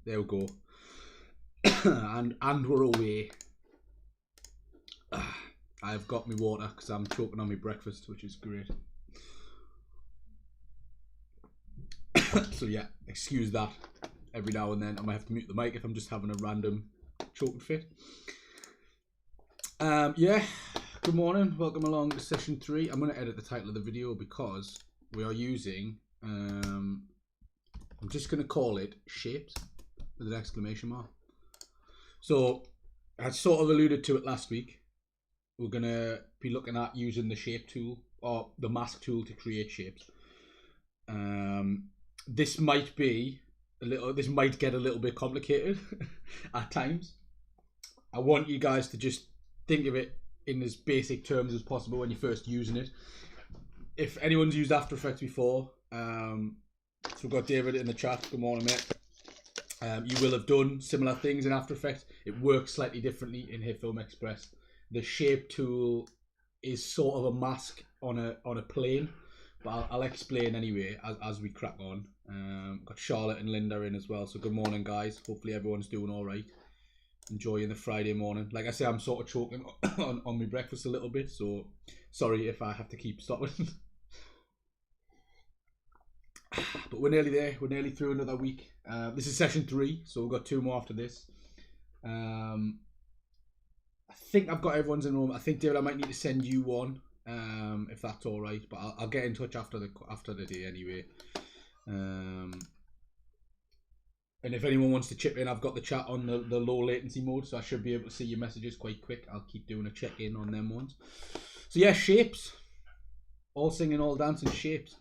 There we go. and we're away. I've got my water because I'm choking on my breakfast, which is great. So yeah, excuse that. Every now and then I might have to mute the mic if I'm just having a random choking fit. Yeah, good morning. Welcome along to session 3. I'm going to edit the title of the video because we are using, I'm just going to call it shapes with an exclamation mark. So I sort of alluded to it last week. We're going to be looking at using the shape tool or the mask tool to create shapes. This might be this might get a little bit complicated at times. I want you guys to just think of it in as basic terms as possible when you're first using it. If anyone's used After Effects before, so we've got David in the chat. Good morning, mate. You will have done similar things in After Effects. It works slightly differently in HitFilm Express. The shape tool is sort of a mask on a plane, but I'll explain anyway as we crack on. Got Charlotte and Linda in as well, so good morning, guys. Hopefully everyone's doing all right, enjoying the Friday morning. Like I say, I'm sort of choking on my breakfast a little bit, so sorry if I have to keep stopping. But we're nearly there. We're nearly through another week. This is session 3, so we've got 2 more after this. I think I've got everyone's in room. I think, David, I might need to send you one, if that's all right. But I'll get in touch after the day anyway. And if anyone wants to chip in, I've got the chat on the low latency mode, so I should be able to see your messages quite quick. I'll keep doing a check-in on them ones. So yeah, shapes. All singing, all dancing shapes.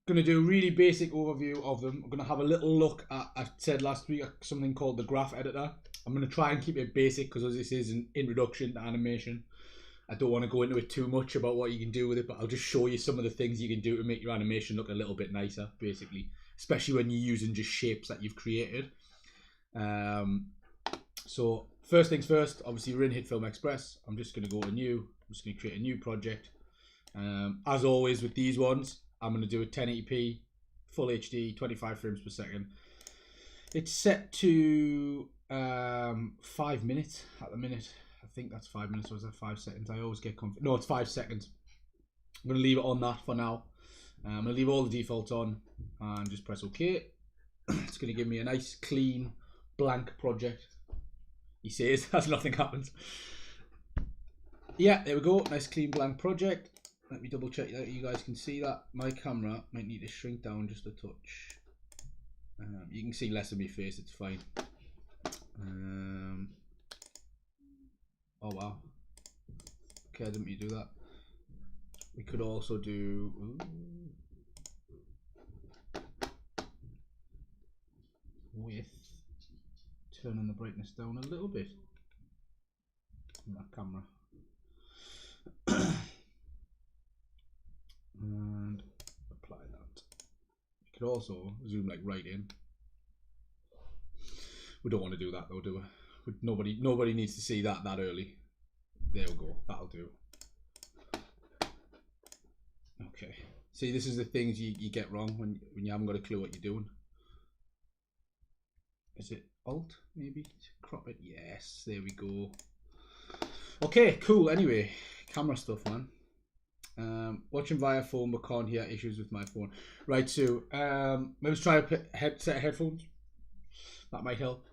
Going to do a really basic overview of them. I'm going to have a little look at, I said last week, something called the graph editor. I'm going to try and keep it basic because this is an introduction to animation. I don't want to go into it too much about what you can do with it, but I'll just show you some of the things you can do to make your animation look a little bit nicer, basically. Especially when you're using just shapes that you've created. So first things first, obviously we're in HitFilm Express. I'm just going to go to new. I'm just going to create a new project. As always with these ones, I'm going to do a 1080p, full HD, 25 frames per second. It's set to 5 minutes at the minute. I think that's 5 minutes, or is that 5 seconds? I always get confused. No, it's 5 seconds. I'm going to leave it on that for now. I'm going to leave all the defaults on and just press OK. It's going to give me a nice, clean, blank project. He says, as nothing happens. Yeah, there we go. Nice, clean, blank project. Let me double check that you guys can see that. My camera might need to shrink down just a touch. You can see less of my face, it's fine. Oh wow. Okay, I didn't mean to do that. We could also do... with turning the brightness down a little bit on that camera. And apply that. You could also zoom like right in. We don't want to do that though, do we? Nobody needs to see that early. There we go. That'll do. Okay. See, this is the things you get wrong when you haven't got a clue what you're doing. Is it Alt maybe to crop it? Yes. There we go. Okay. Cool. Anyway, camera stuff, man. Watching via phone but can't hear, issues with my phone. Right, so maybe try a set of headphones. That might help.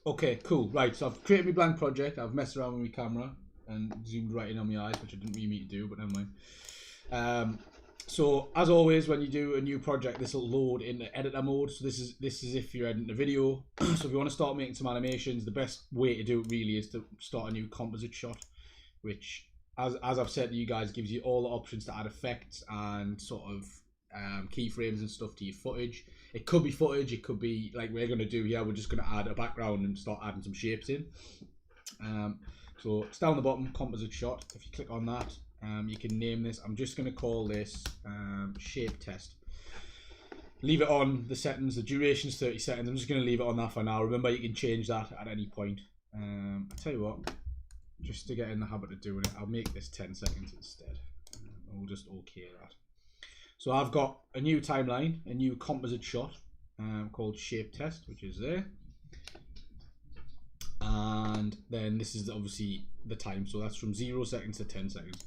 Okay, cool. Right, so I've created my blank project. I've messed around with my camera and zoomed right in on my eyes, which I didn't really mean to do, but never mind. So as always, when you do a new project, this will load into editor mode. So this is if you're editing a video. So if you want to start making some animations, the best way to do it really is to start a new composite shot, which, as I've said to you guys, gives you all the options to add effects and sort of keyframes and stuff to your footage. It could be footage, it could be like we're going to do here. We're just going to add a background and start adding some shapes in. So it's down the bottom, composite shot. If you click on that, you can name this. I'm just going to call this shape test. Leave it on the settings. The duration is 30 seconds. I'm just going to leave it on that for now. Remember, you can change that at any point. I'll tell you what, just to get in the habit of doing it, I'll make this 10 seconds instead. And we'll just OK that. So I've got a new timeline, a new composite shot. called shape test, which is there. And then this is obviously the time, so that's from 0 seconds to 10 seconds.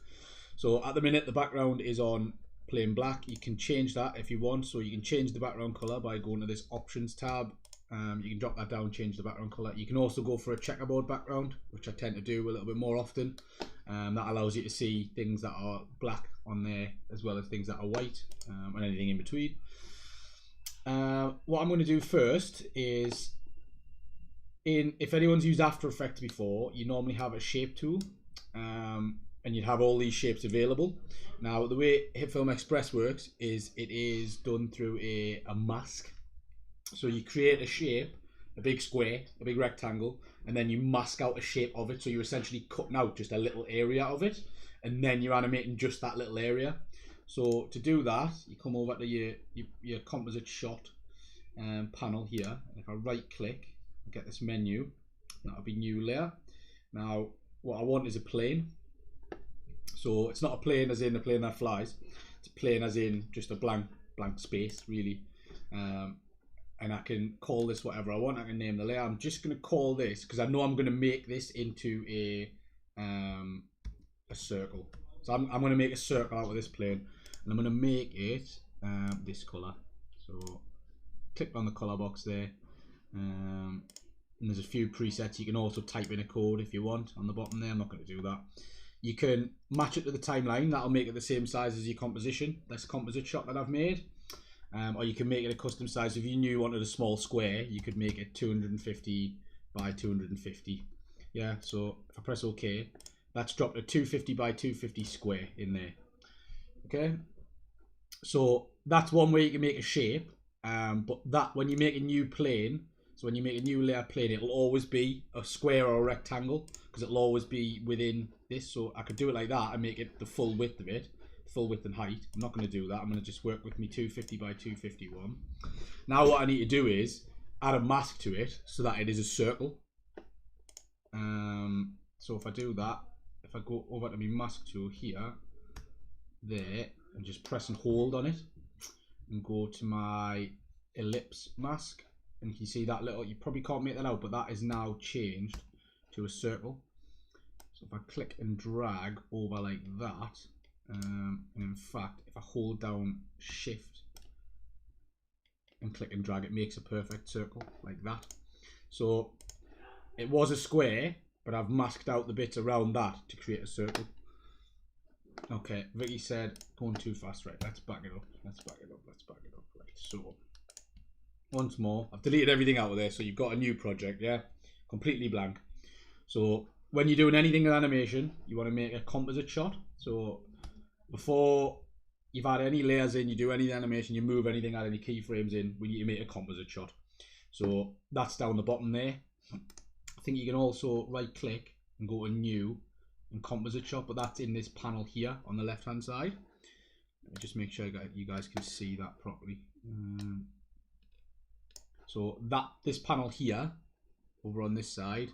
So at the minute the background is on plain black. You can change that if you want, so you can change the background color by going to this options tab. You can drop that down, change the background color. You can also go for a checkerboard background, which I tend to do a little bit more often. That allows you to see things that are black on there as well as things that are white, and anything in between. What I'm going to do first is, if anyone's used After Effects before, you normally have a shape tool, and you'd have all these shapes available. Now the way HitFilm Express works is it is done through a mask. So you create a shape, a big square, a big rectangle, and then you mask out a shape of it. So you're essentially cutting out just a little area of it, and then you're animating just that little area. So to do that, you come over to your composite shot panel here, and if I right click, get this menu, that'll be new layer. Now what I want is a plane. So it's not a plane as in a plane that flies, it's a plane as in just a blank space really. And I can call this whatever I want. I can name the layer. I'm just going to call this, because I know I'm going to make this into a circle. So I'm going to make a circle out of this plane, and I'm going to make it this color. So click on the color box there, and there's a few presets. You can also type in a code if you want on the bottom there. I'm not going to do that. You can match it to the timeline. That'll make it the same size as your composition. That's a composite shot that I've made. Or you can make it a custom size. If you knew you wanted a small square, you could make it 250 by 250. Yeah, so if I press OK, that's dropped a 250 by 250 square in there. Okay, so that's one way you can make a shape. But that, when you make a new plane, so when you make a new layer plane, it'll always be a square or a rectangle, because it'll always be within this. So I could do it like that and make it the full width of it. Full width and height. I'm not going to do that. I'm going to just work with me 250 by 251. Now what I need to do is add a mask to it so that it is a circle. So if I do that, if I go over to my mask tool here, there, and just press and hold on it, and go to my ellipse mask, and you can see that little, you probably can't make that out, but that is now changed to a circle. So if I click and drag over like that, and in fact if I hold down shift and click and drag, it makes a perfect circle like that. So it was a square, but I've masked out the bits around that to create a circle. Okay, Vicky said going too fast. Right, let's back it up, let's back it up, let's back it up. Right, so once more, I've deleted everything out of there, so you've got a new project, yeah, completely blank. So when you're doing anything with animation, you want to make a composite shot. So before you've had any layers in, you do any animation, you move anything, add any keyframes in, we need to make a composite shot. So that's down the bottom there. I think you can also right click and go to new and composite shot, but that's in this panel here on the left hand side. Let me just make sure you guys can see that properly. So this panel here, over on this side,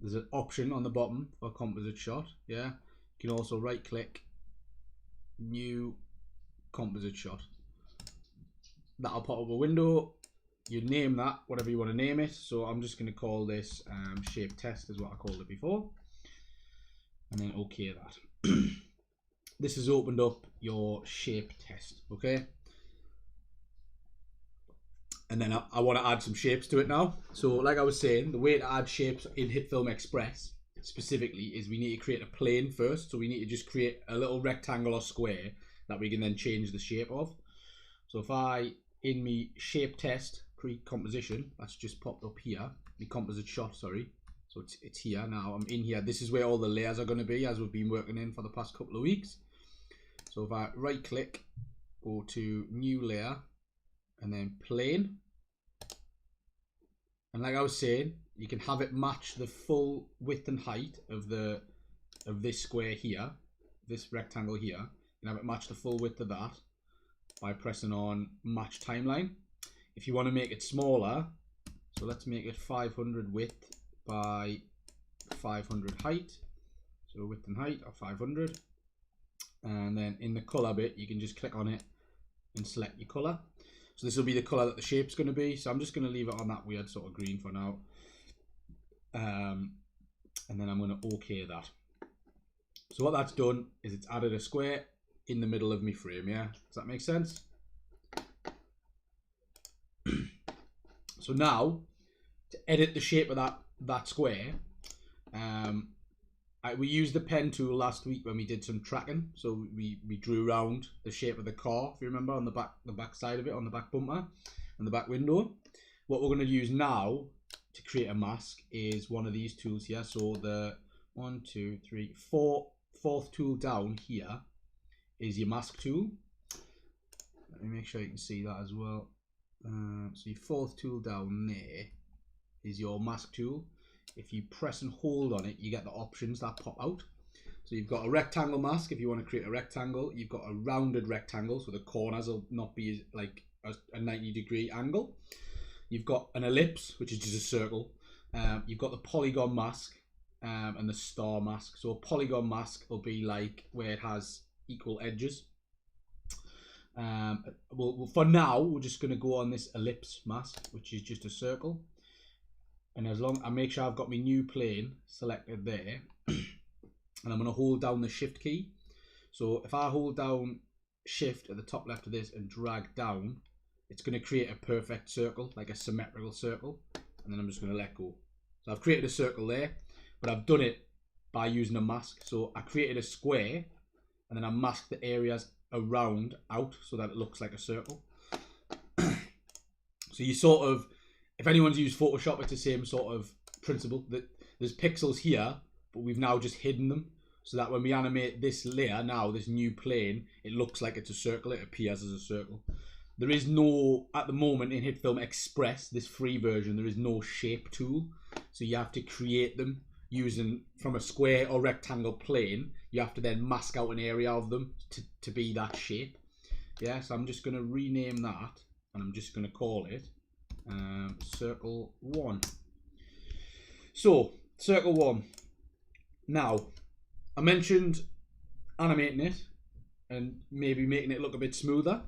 there's an option on the bottom for composite shot. Yeah, you can also right click, new composite shot. That'll pop up a window. You name that whatever you want to name it. So I'm just going to call this shape test, is what I called it before, and then OK that. This has opened up your shape test. Okay, and then I want to add some shapes to it now. So like I was saying, the way to add shapes in HitFilm Express specifically is we need to create a plane first. So we need to just create a little rectangle or square that we can then change the shape of. So if I, in me shape test, create composition, that's just popped up here, the composite shot, sorry. So it's here now, I'm in here. This is where all the layers are going to be, as we've been working in for the past couple of weeks. So if I right click, go to new layer, and then plane. And like I was saying, you can have it match the full width and height of this square here, this rectangle here. You can have it match the full width of that by pressing on match timeline. If you want to make it smaller, so let's make it 500 width by 500 height. So width and height are 500. And then in the color bit, you can just click on it and select your color. So this will be the colour that the shape's going to be. So I'm just going to leave it on that weird sort of green for now. And then I'm going to OK that. So what that's done is it's added a square in the middle of my frame, yeah? Does that make sense? So now, to edit the shape of that square, we used the pen tool last week when we did some tracking. So we drew around the shape of the car, if you remember, on the back side of it, on the back bumper and the back window. What we're going to use now to create a mask is one of these tools here. So the 1, 2, 3, 4, fourth tool down here is your mask tool. Let me make sure you can see that as well. So your fourth tool down there is your mask tool. If you press and hold on it, you get the options that pop out. So you've got a rectangle mask if you want to create a rectangle. You've got a rounded rectangle, so the corners will not be like a 90-degree angle. You've got an ellipse, which is just a circle. You've got the polygon mask and the star mask. So a polygon mask will be like where it has equal edges. Well, for now, we're just going to go on this ellipse mask, which is just a circle. And as long I make sure I've got my new plane selected there, and I'm going to hold down the shift key. So if I hold down shift at the top left of this and drag down, it's going to create a perfect circle, like a symmetrical circle. And then I'm just going to let go. So I've created a circle there, but I've done it by using a mask. So I created a square, and then I masked the areas around out so that it looks like a circle. So you sort of, if anyone's used Photoshop, it's the same sort of principle, that there's pixels here, but we've now just hidden them so that when we animate this layer now, this new plane, it looks like it's a circle, it appears as a circle. There is no, at the moment in HitFilm Express, this free version, there is no shape tool, so you have to create them using from a square or rectangle plane. You have to then mask out an area of them to be that shape. Yeah, so I'm just going to rename that, and I'm just going to call it Circle 1. So, Circle 1. Now, I mentioned animating it and maybe making it look a bit smoother.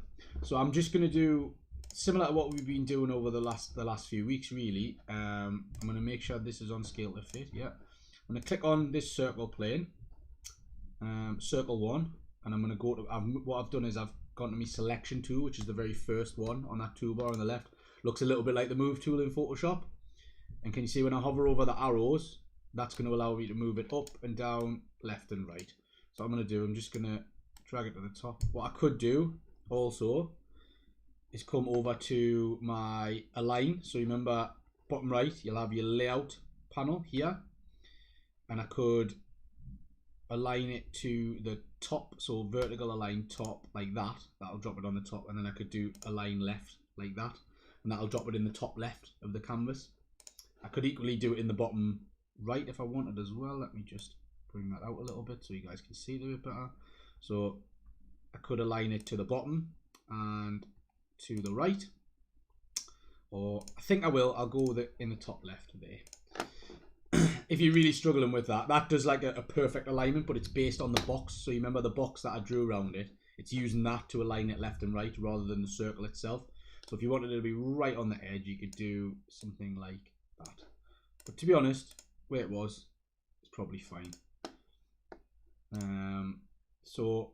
So I'm just going to do similar to what we've been doing over the last few weeks, really. I'm going to make sure this is on scale to fit. Yeah, I'm going to click on this circle plane, Circle 1, and I'm going to go to, what I've done is I've gone to my selection tool, which is the very first one on that toolbar on the left. Looks a little bit like the move tool in Photoshop. And can you see when I hover over the arrows, that's going to allow me to move it up and down, left and right. So what I'm going to do, I'm just going to drag it to the top. What I could do also is come over to my align. So you remember bottom right, you'll have your layout panel here, and I could align it to the top, so vertical align top like that. That'll drop it on the top, and then I could do align left like that, and that'll drop it in the top left of the canvas. I could equally do it in the bottom right if I wanted as well. Let me just bring that out a little bit so you guys can see it a bit better. So I could align it to the bottom and to the right, or I think I'll go with it in the top left there. If you're really struggling with that, that does like a perfect alignment, but it's based on the box. So you remember the box that I drew around it, it's using that to align it left and right rather than the circle itself. So if you wanted it to be right on the edge, you could do something like that. But to be honest, where it was, it's probably fine. So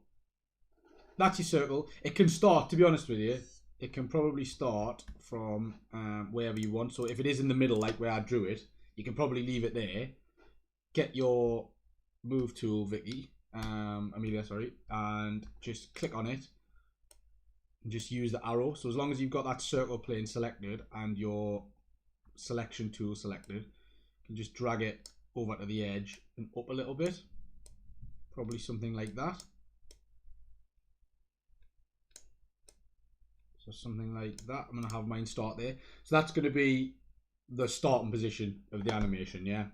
that's your circle. It can start, to be honest with you, it can probably start from wherever you want. So if it is in the middle, like where I drew it, you can probably leave it there. Get your move tool, Amelia, sorry, and just click on it. And just use the arrow. So as long as you've got that circle plane selected and your selection tool selected, you can just drag it over to the edge and up a little bit. Probably something like that. So something like that. I'm going to have mine start there. So that's going to be the starting position of the animation, yeah.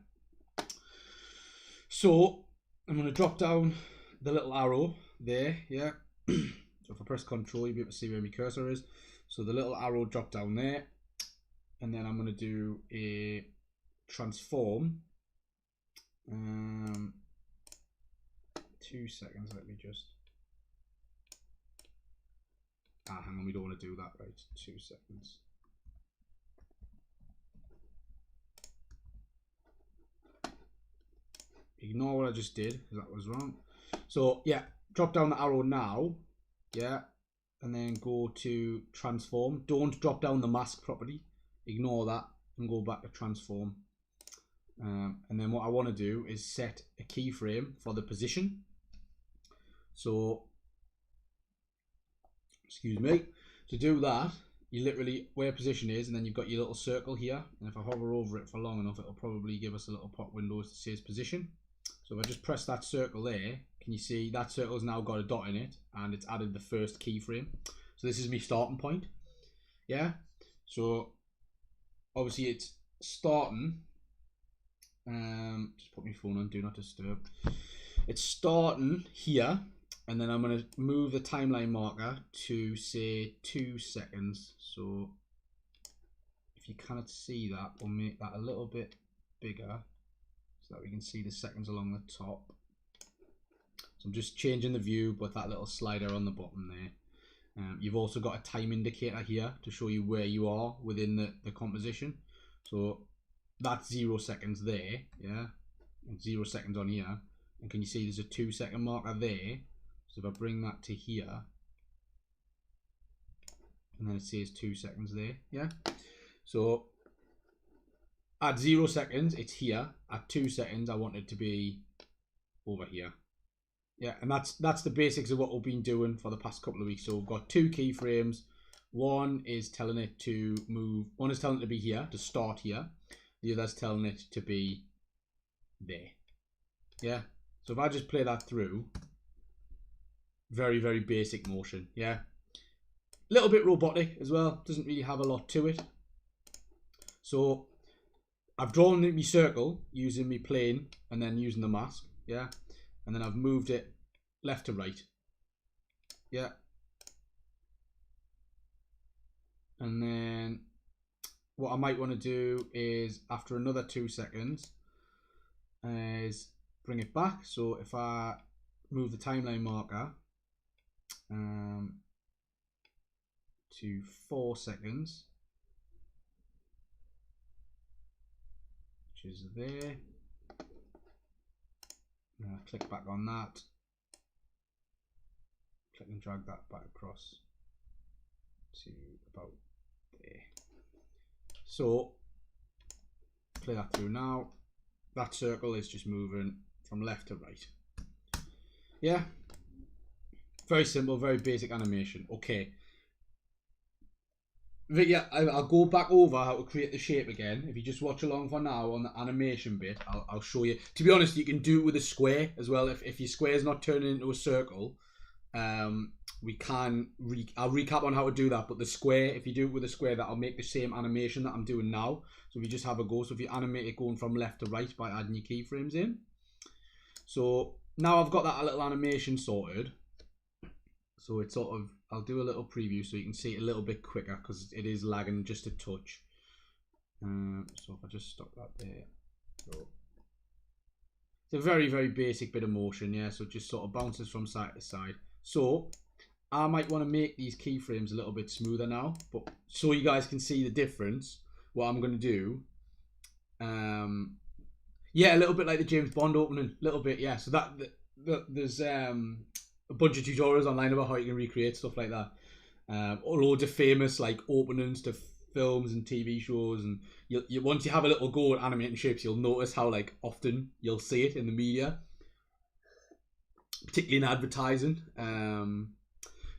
So I'm going to drop down the little arrow there, yeah. So if I press Control, you'll be able to see where my cursor is. So the little arrow drop down there. And then I'm going to do a transform. 2 seconds, let me just... hang hang on, we don't want to do that, right? 2 seconds. Ignore what I just did, because that was wrong. So yeah, drop down the arrow now, yeah, and then go to transform. Don't drop down the mask property, ignore that and go back to transform. And then what I want to do is set a keyframe for the position. So, excuse me, to do that, you literally where position is, and then you've got your little circle here, and if I hover over it for long enough, it'll probably give us a little pop window that says position. So if I just press that circle there, can you see that circle's now got a dot in it, and it's added the first keyframe. So this is my starting point. Yeah, so obviously it's starting. Just put my phone on do not disturb. It's starting here, and then I'm going to move the timeline marker to say 2 seconds. So if you cannot see that, we'll make that a little bit bigger so that we can see the seconds along the top. So I'm just changing the view with that little slider on the bottom there. You've also got a time indicator here to show you where you are within the composition. So that's 0 seconds there, yeah, and 0 seconds on here. And can you see there's a 2 second marker there? So if I bring that to here, and then it says 2 seconds there, yeah. So at 0 seconds, it's here. At 2 seconds, I want it to be over here. Yeah, and that's the basics of what we've been doing for the past couple of weeks. So we've got 2 keyframes. One is telling it to move. One is telling it to be here, to start here. The other's telling it to be there. Yeah. So if I just play that through, very, very basic motion. Yeah. A little bit robotic as well. Doesn't really have a lot to it. So I've drawn my circle using my plane and then using the mask. Yeah. And then I've moved it left to right. Yeah. And then what I might want to do is after another 2 seconds is bring it back. So if I move the timeline marker to 4 seconds, which is there, click back on that, click and drag that back across to about there. So play that through now. That circle is just moving from left to right. Yeah, very simple, very basic animation. Okay, but yeah, I'll go back over how to create the shape again. If you just watch along for now on the animation bit, I'll show you. To be honest, you can do it with a square as well. If your square is not turning into a circle, we can I'll recap on how to do that. But the square, if you do it with a square, that'll make the same animation that I'm doing now. So if you just have a go, so if you animate it going from left to right by adding your keyframes in. So now I've got that little animation sorted. So it's sort of, I'll do a little preview so you can see it a little bit quicker because it is lagging just a touch. So if I just stop that there. So it's a very, very basic bit of motion, yeah. So it just sort of bounces from side to side. So I might want to make these keyframes a little bit smoother now, but so you guys can see the difference, what I'm going to do, yeah, a little bit like the James Bond opening, a little bit, yeah. So there's a bunch of tutorials online about how you can recreate stuff like that. Loads of famous like openings to films and TV shows, and you once you have a little go at animating shapes, you'll notice how like often you'll see it in the media, particularly in advertising.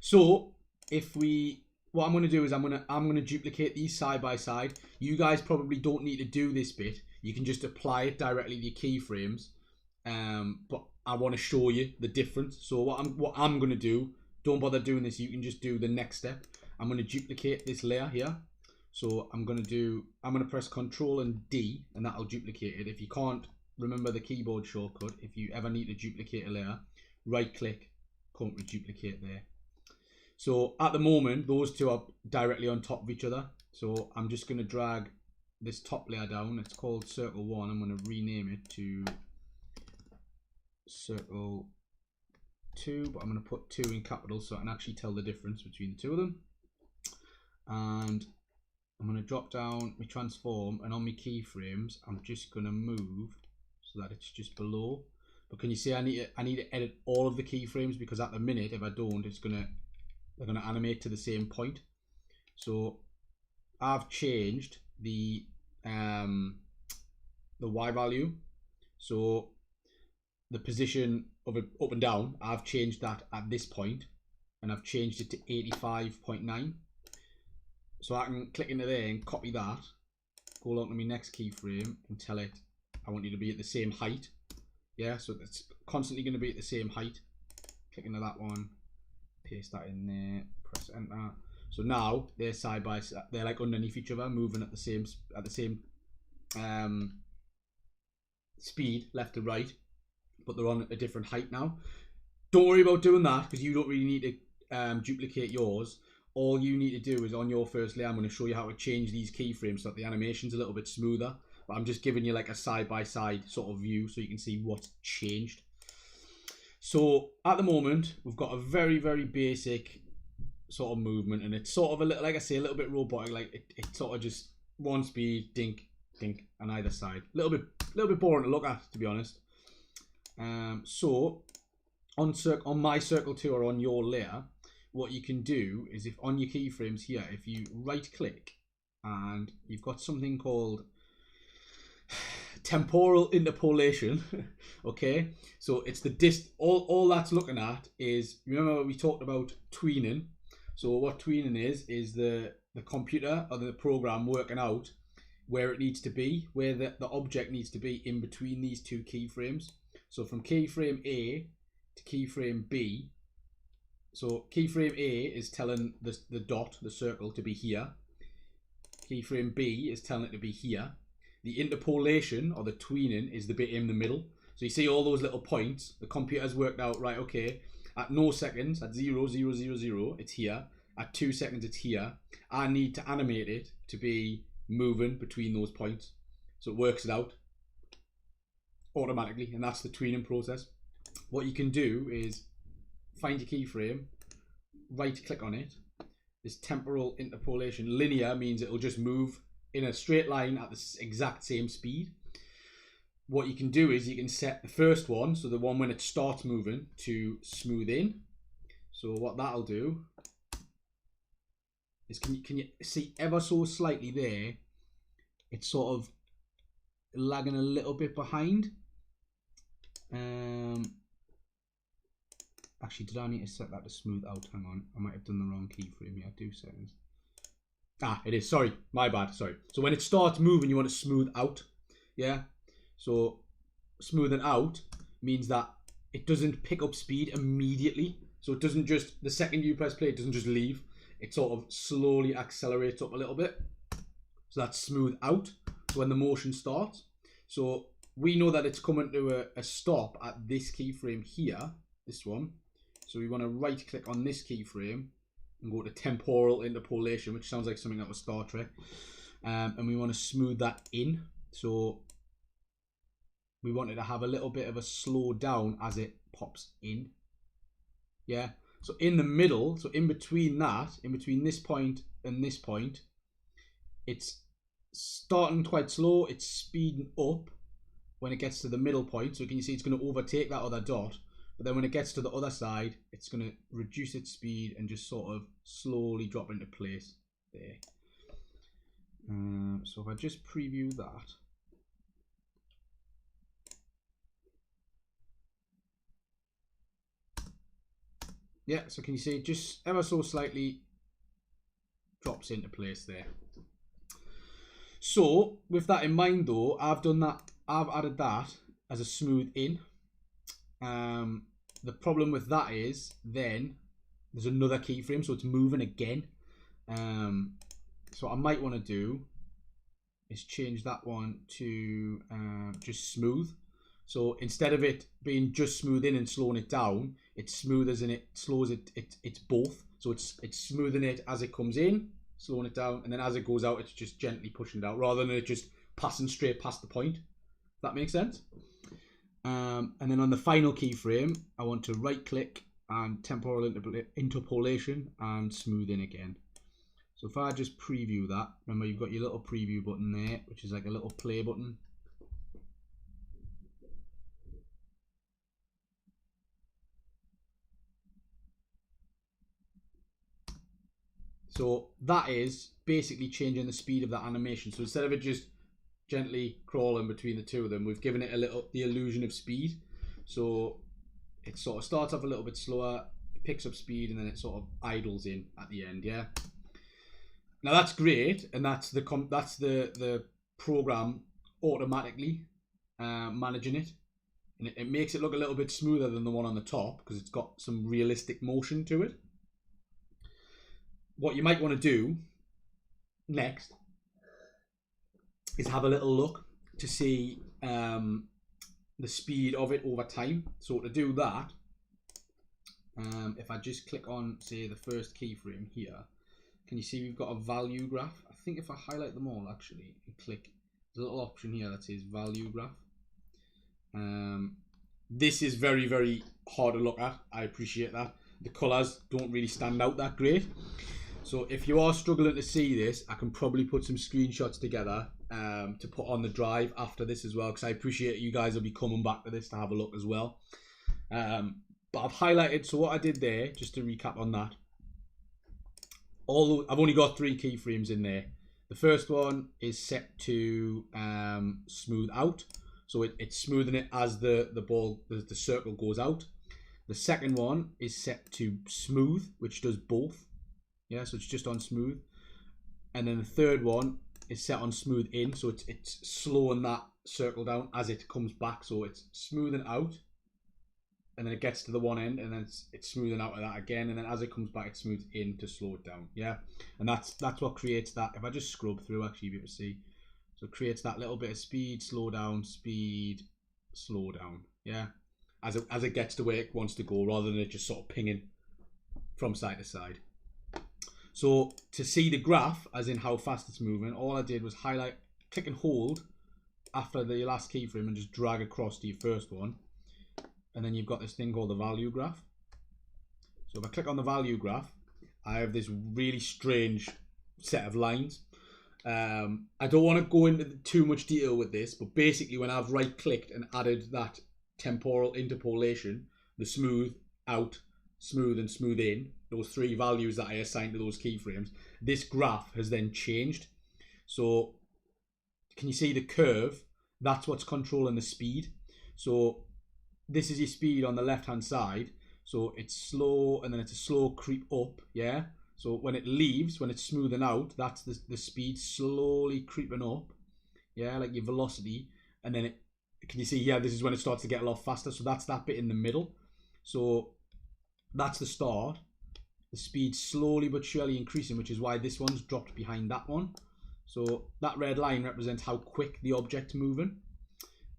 So what I'm going to do is I'm going to duplicate these side by side. You guys probably don't need to do this bit. You can just apply it directly to your keyframes. But I want to show you the difference. So what I'm going to do, don't bother doing this. You can just do the next step. I'm going to duplicate this layer here. So I'm going to press Control and D, and that'll duplicate it. If you can't remember the keyboard shortcut, if you ever need to duplicate a layer, right click, currently duplicate there. So at the moment, those two are directly on top of each other. So I'm just going to drag this top layer down. It's called Circle 1. I'm going to rename it to Circle 2, but I'm going to put 2 in capitals so I can actually tell the difference between the two of them. and I'm going to drop down my transform, and on my keyframes I'm just going to move so that it's just below. But can you see I need to edit all of the keyframes, because at the minute if I don't, they're gonna animate to the same point. So I've changed the Y value, so the position of it up and down, I've changed that at this point, and I've changed it to 85.9. So I can click into there and copy that, go along to my next keyframe and tell it I want you to be at the same height. Yeah, so it's constantly going to be at the same height. Click into that one, paste that in there, press enter. So now they're side by side, they're like underneath each other, moving at the same speed, left to right, but they're on a different height now. Don't worry about doing that, because you don't really need to duplicate yours. All you need to do is on your first layer, I'm going to show you how to change these keyframes so that the animation's a little bit smoother. But I'm just giving you like a side-by-side sort of view so you can see what's changed. So at the moment, we've got a very, very basic sort of movement, and it's sort of a little, like I say, a little bit robotic. Like it sort of just one speed, dink, dink on either side. A little bit boring to look at, to be honest. So on my circle tool or on your layer, what you can do is, if on your keyframes here, if you right click and you've got something called temporal interpolation, okay, so it's the all that's looking at is, remember we talked about tweening. So what tweening is the computer or the program working out where it needs to be, where the object needs to be in between these two keyframes. So from keyframe A to keyframe B, so keyframe A is telling the dot, the circle, to be here. Keyframe B is telling it to be here. The interpolation or the tweening is the bit in the middle. So you see all those little points, the computer's worked out, right, okay, at no seconds, at 0, 0, 0, 0, it's here. At 2 seconds, it's here. I need to animate it to be moving between those points. So it works it out automatically, and that's the tweening process. What you can do is find your keyframe, right click on it. This temporal interpolation, linear means it'll just move in a straight line at the exact same speed. What you can do is you can set the first one, so the one when it starts moving, to smooth in. So what that'll do is, can you see ever so slightly there, it's sort of lagging a little bit behind. Actually, did I need to set that to smooth out? Hang on, I might have done the wrong keyframe here. 2 seconds. Ah, it is. Sorry, my bad. Sorry. So when it starts moving, you want to smooth out. Yeah. So smoothing out means that it doesn't pick up speed immediately. So it doesn't just, the second you press play, it doesn't just leave. It sort of slowly accelerates up a little bit. So that's smooth out. So when the motion starts. So we know that it's coming to a stop at this keyframe here, this one. So we want to right click on this keyframe and go to temporal interpolation, which sounds like something out of Star Trek. And we want to smooth that in. So we want it to have a little bit of a slow down as it pops in. Yeah. So in the middle, so in between that, in between this point and this point, it's starting quite slow. It's speeding up when it gets to the middle point. So can you see it's going to overtake that other dot. But then when it gets to the other side, it's going to reduce its speed and just sort of slowly drop into place there. So if I just preview that. Yeah, so can you see it just ever so slightly drops into place there. So with that in mind though, I've added that as a smooth in. The problem with that is then there's another keyframe, so it's moving again. So what I might want to do is change that one to just smooth. So instead of it being just smooth in and slowing it down, it's smooth as in it slows it. It's both. So it's smoothing it as it comes in, slowing it down, and then as it goes out, it's just gently pushing it out, rather than it just passing straight past the point. If that makes sense. And then on the final keyframe, I want to right click and temporal interpolation and smooth in again. So if I just preview that, remember you've got your little preview button there, which is like a little play button. So that is basically changing the speed of that animation. So instead of it just gently crawling between the two of them, we've given it the illusion of speed. So it sort of starts off a little bit slower, it picks up speed, and then it sort of idles in at the end. Yeah. Now that's great, and that's the program automatically managing it, and it makes it look a little bit smoother than the one on the top because it's got some realistic motion to it. What you might want to do next is have a little look to see the speed of it over time. So to do that, if I just click on, say, the first keyframe here, can you see we've got a value graph? I think if I highlight them all actually and click, there's a little option here that says value graph. This is very, very hard to look at. I appreciate that. The colours don't really stand out that great. So if you are struggling to see this, I can probably put some screenshots together to put on the drive after this as well, because I appreciate you guys will be coming back to this to have a look as well. But I've highlighted, so what I did there, just to recap on that, I've only got 3 keyframes in there. The first one is set to smooth out, so it's smoothing it as the circle goes out. The second one is set to smooth, which does both. Yeah, so it's just on smooth. And then the third one is set on smooth in, so it's slowing that circle down as it comes back. So it's smoothing out, and then it gets to the one end, and then it's smoothing out of that again, and then as it comes back, it smooths in to slow it down. Yeah, and that's what creates that. If I just scrub through, actually, you'll be able to see. So it creates that little bit of speed, slow down, speed, slow down. Yeah, as it gets to where it wants to go, rather than it just sort of pinging from side to side. So to see the graph, as in how fast it's moving, all I did was highlight, click and hold after the last keyframe and just drag across to your first one. And then you've got this thing called the value graph. So if I click on the value graph, I have this really strange set of lines. I don't want to go into too much detail with this, but basically when I've right clicked and added that temporal interpolation, the smooth out, smooth and smooth in, those 3 values that I assigned to those keyframes, this graph has then changed. So can you see the curve? That's what's controlling the speed. So this is your speed on the left hand side. So it's slow, and then it's a slow creep up. Yeah. So when it leaves, when it's smoothing out, that's the speed slowly creeping up. Yeah, like your velocity. And then can you see here, this is when it starts to get a lot faster. So that's that bit in the middle. So that's the start. The speed slowly but surely increasing, which is why this one's dropped behind that one. So that red line represents how quick the object's moving.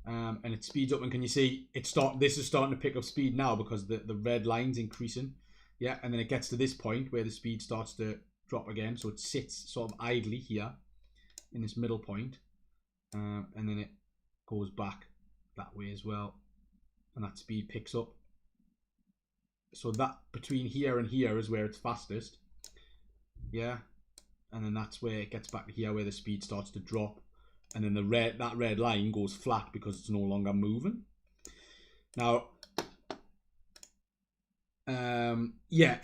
And it speeds up, and can you see this is starting to pick up speed now because the red line's increasing. Yeah, and then it gets to this point where the speed starts to drop again. So it sits sort of idly here in this middle point. And then it goes back that way as well. And that speed picks up. So that between here and here is where it's fastest. Yeah. And then that's where it gets back to here where the speed starts to drop. And then that red line goes flat because it's no longer moving. Now, yeah,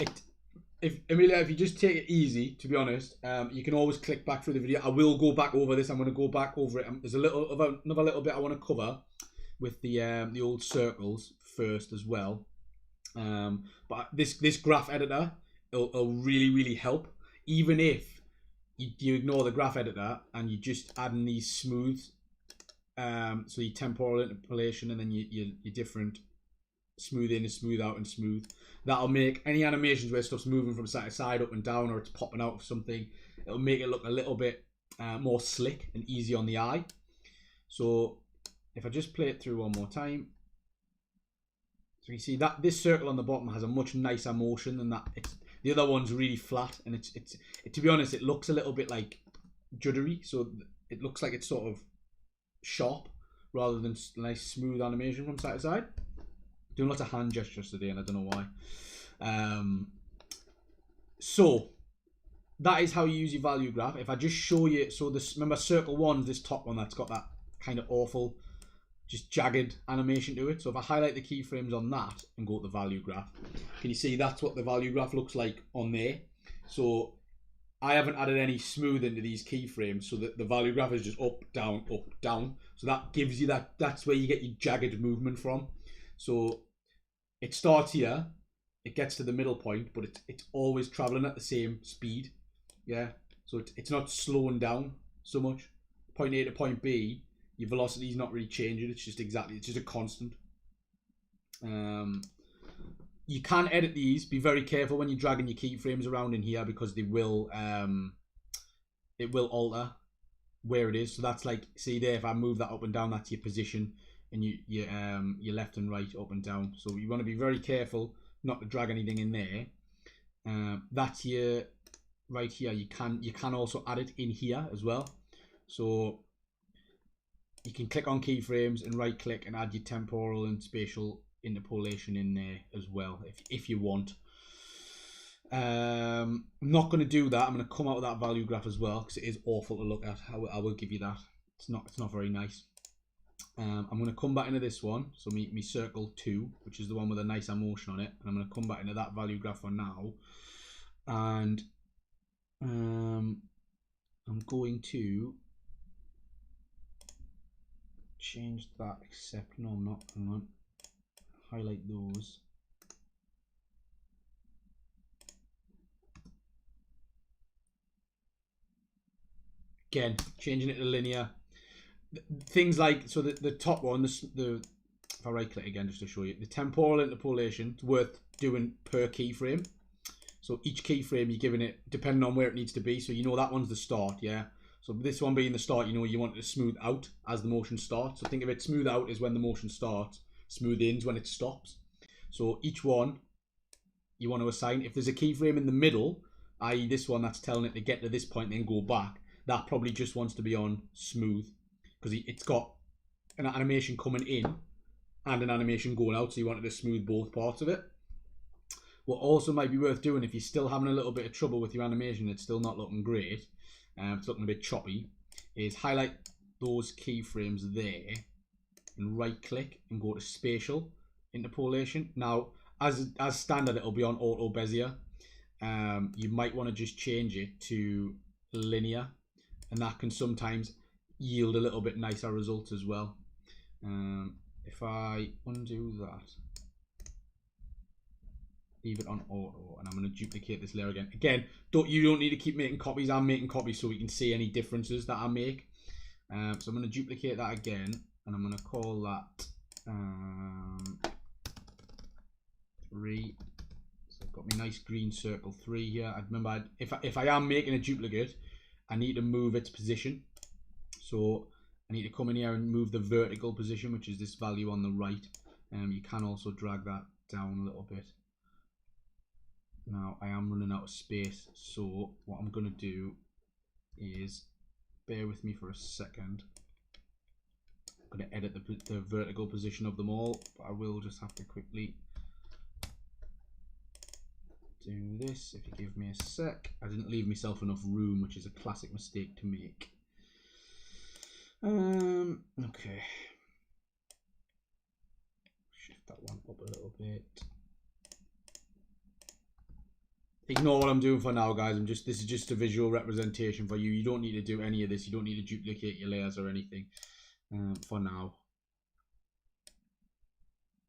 Amelia, if you just take it easy, to be honest, you can always click back through the video. I will go back over this. I'm going to go back over it. There's another little bit I want to cover with the old circles first as well. But this graph editor will really, really help, even if you ignore the graph editor and you just add in these smooth, so your temporal interpolation and then your different smooth in and smooth out and smooth. That'll make any animations where stuff's moving from side to side, up and down, or it's popping out of something, it'll make it look a little bit more slick and easy on the eye. So if I just play it through one more time, so you see that this circle on the bottom has a much nicer motion than that. The other one's really flat, and it's to be honest, it looks a little bit like juddery. So it looks like it's sort of sharp rather than nice smooth animation from side to side. Doing lots of hand gestures today, and I don't know why. So that is how you use your value graph. If I just show you, so this, remember circle 1 is this top one that's got that kind of awful, just jagged animation to it. So if I highlight the keyframes on that and go to the value graph, can you see that's what the value graph looks like on there? So I haven't added any smooth into these keyframes, so that the value graph is just up, down, up, down. So that gives you that, that's where you get your jagged movement from. So it starts here, it gets to the middle point, but it's always traveling at the same speed. Yeah, so it's not slowing down so much. Point A to point B, your velocity is not really changing. It's just it's just a constant. You can edit these. Be very careful when you're dragging your keyframes around in here, because they will it will alter where it is. So that's like, see there, if I move that up and down, that's your position, and your left and right, up and down. So you want to be very careful not to drag anything in there. That's your right here. You can also add it in here as well. So you can click on keyframes and right click and add your temporal and spatial interpolation in there as well, if you want. I'm not going to do that. I'm going to come out of that value graph as well, because it is awful to look at. I will give you that. It's not very nice. I'm going to come back into this one, so me circle 2, which is the one with a nice motion on it, and I'm going to come back into that value graph for now, and I'm going to change that, except no, I'm not. Hang on. Highlight those. Again, changing it to linear. Things like, so the top one, if I right click again just to show you, the temporal interpolation, it's worth doing per keyframe. So each keyframe you're giving it, depending on where it needs to be. So you know that one's the start, yeah? So this one being the start, you know you want it to smooth out as the motion starts. So think of it, smooth out is when the motion starts, smooth in's when it stops. So each one you want to assign, if there's a keyframe in the middle, i.e. this one that's telling it to get to this point then go back, that probably just wants to be on smooth, because it's got an animation coming in and an animation going out, so you wanted to smooth both parts of it. What also might be worth doing, if you're still having a little bit of trouble with your animation, it's still not looking great, it's looking a bit choppy, is highlight those keyframes there and right click and go to spatial interpolation. Now as standard it'll be on auto bezier. You might want to just change it to linear, and that can sometimes yield a little bit nicer results as well. If I undo that, leave it on auto, and I'm going to duplicate this layer again. You don't need to keep making copies. I'm making copies so we can see any differences that I make. So I'm going to duplicate that again, and I'm going to call that 3. So I've got my nice green circle 3 here. I remember, if I am making a duplicate, I need to move its position. So I need to come in here and move the vertical position, which is this value on the right. You can also drag that down a little bit. Now I am running out of space, so what I'm going to do is, bear with me for a second. I'm going to edit the vertical position of them all, but I will just have to quickly do this. If you give me a sec. I didn't leave myself enough room, which is a classic mistake to make. Okay. Shift that one up a little bit. Ignore what I'm doing for now, guys. This is just a visual representation for you. You don't need to do any of this. You don't need to duplicate your layers or anything for now.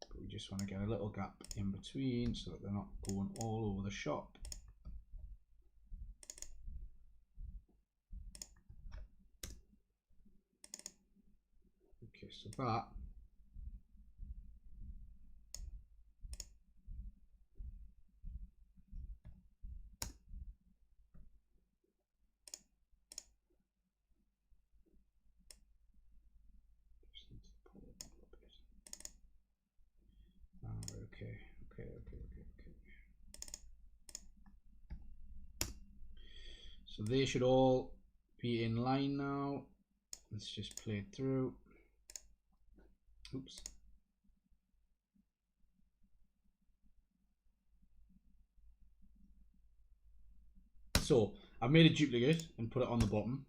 But we just want to get a little gap in between so that they're not going all over the shop. Okay, so that. Okay. So they should all be in line now. Let's just play it through. Oops. So I've made a duplicate and put it on the bottom.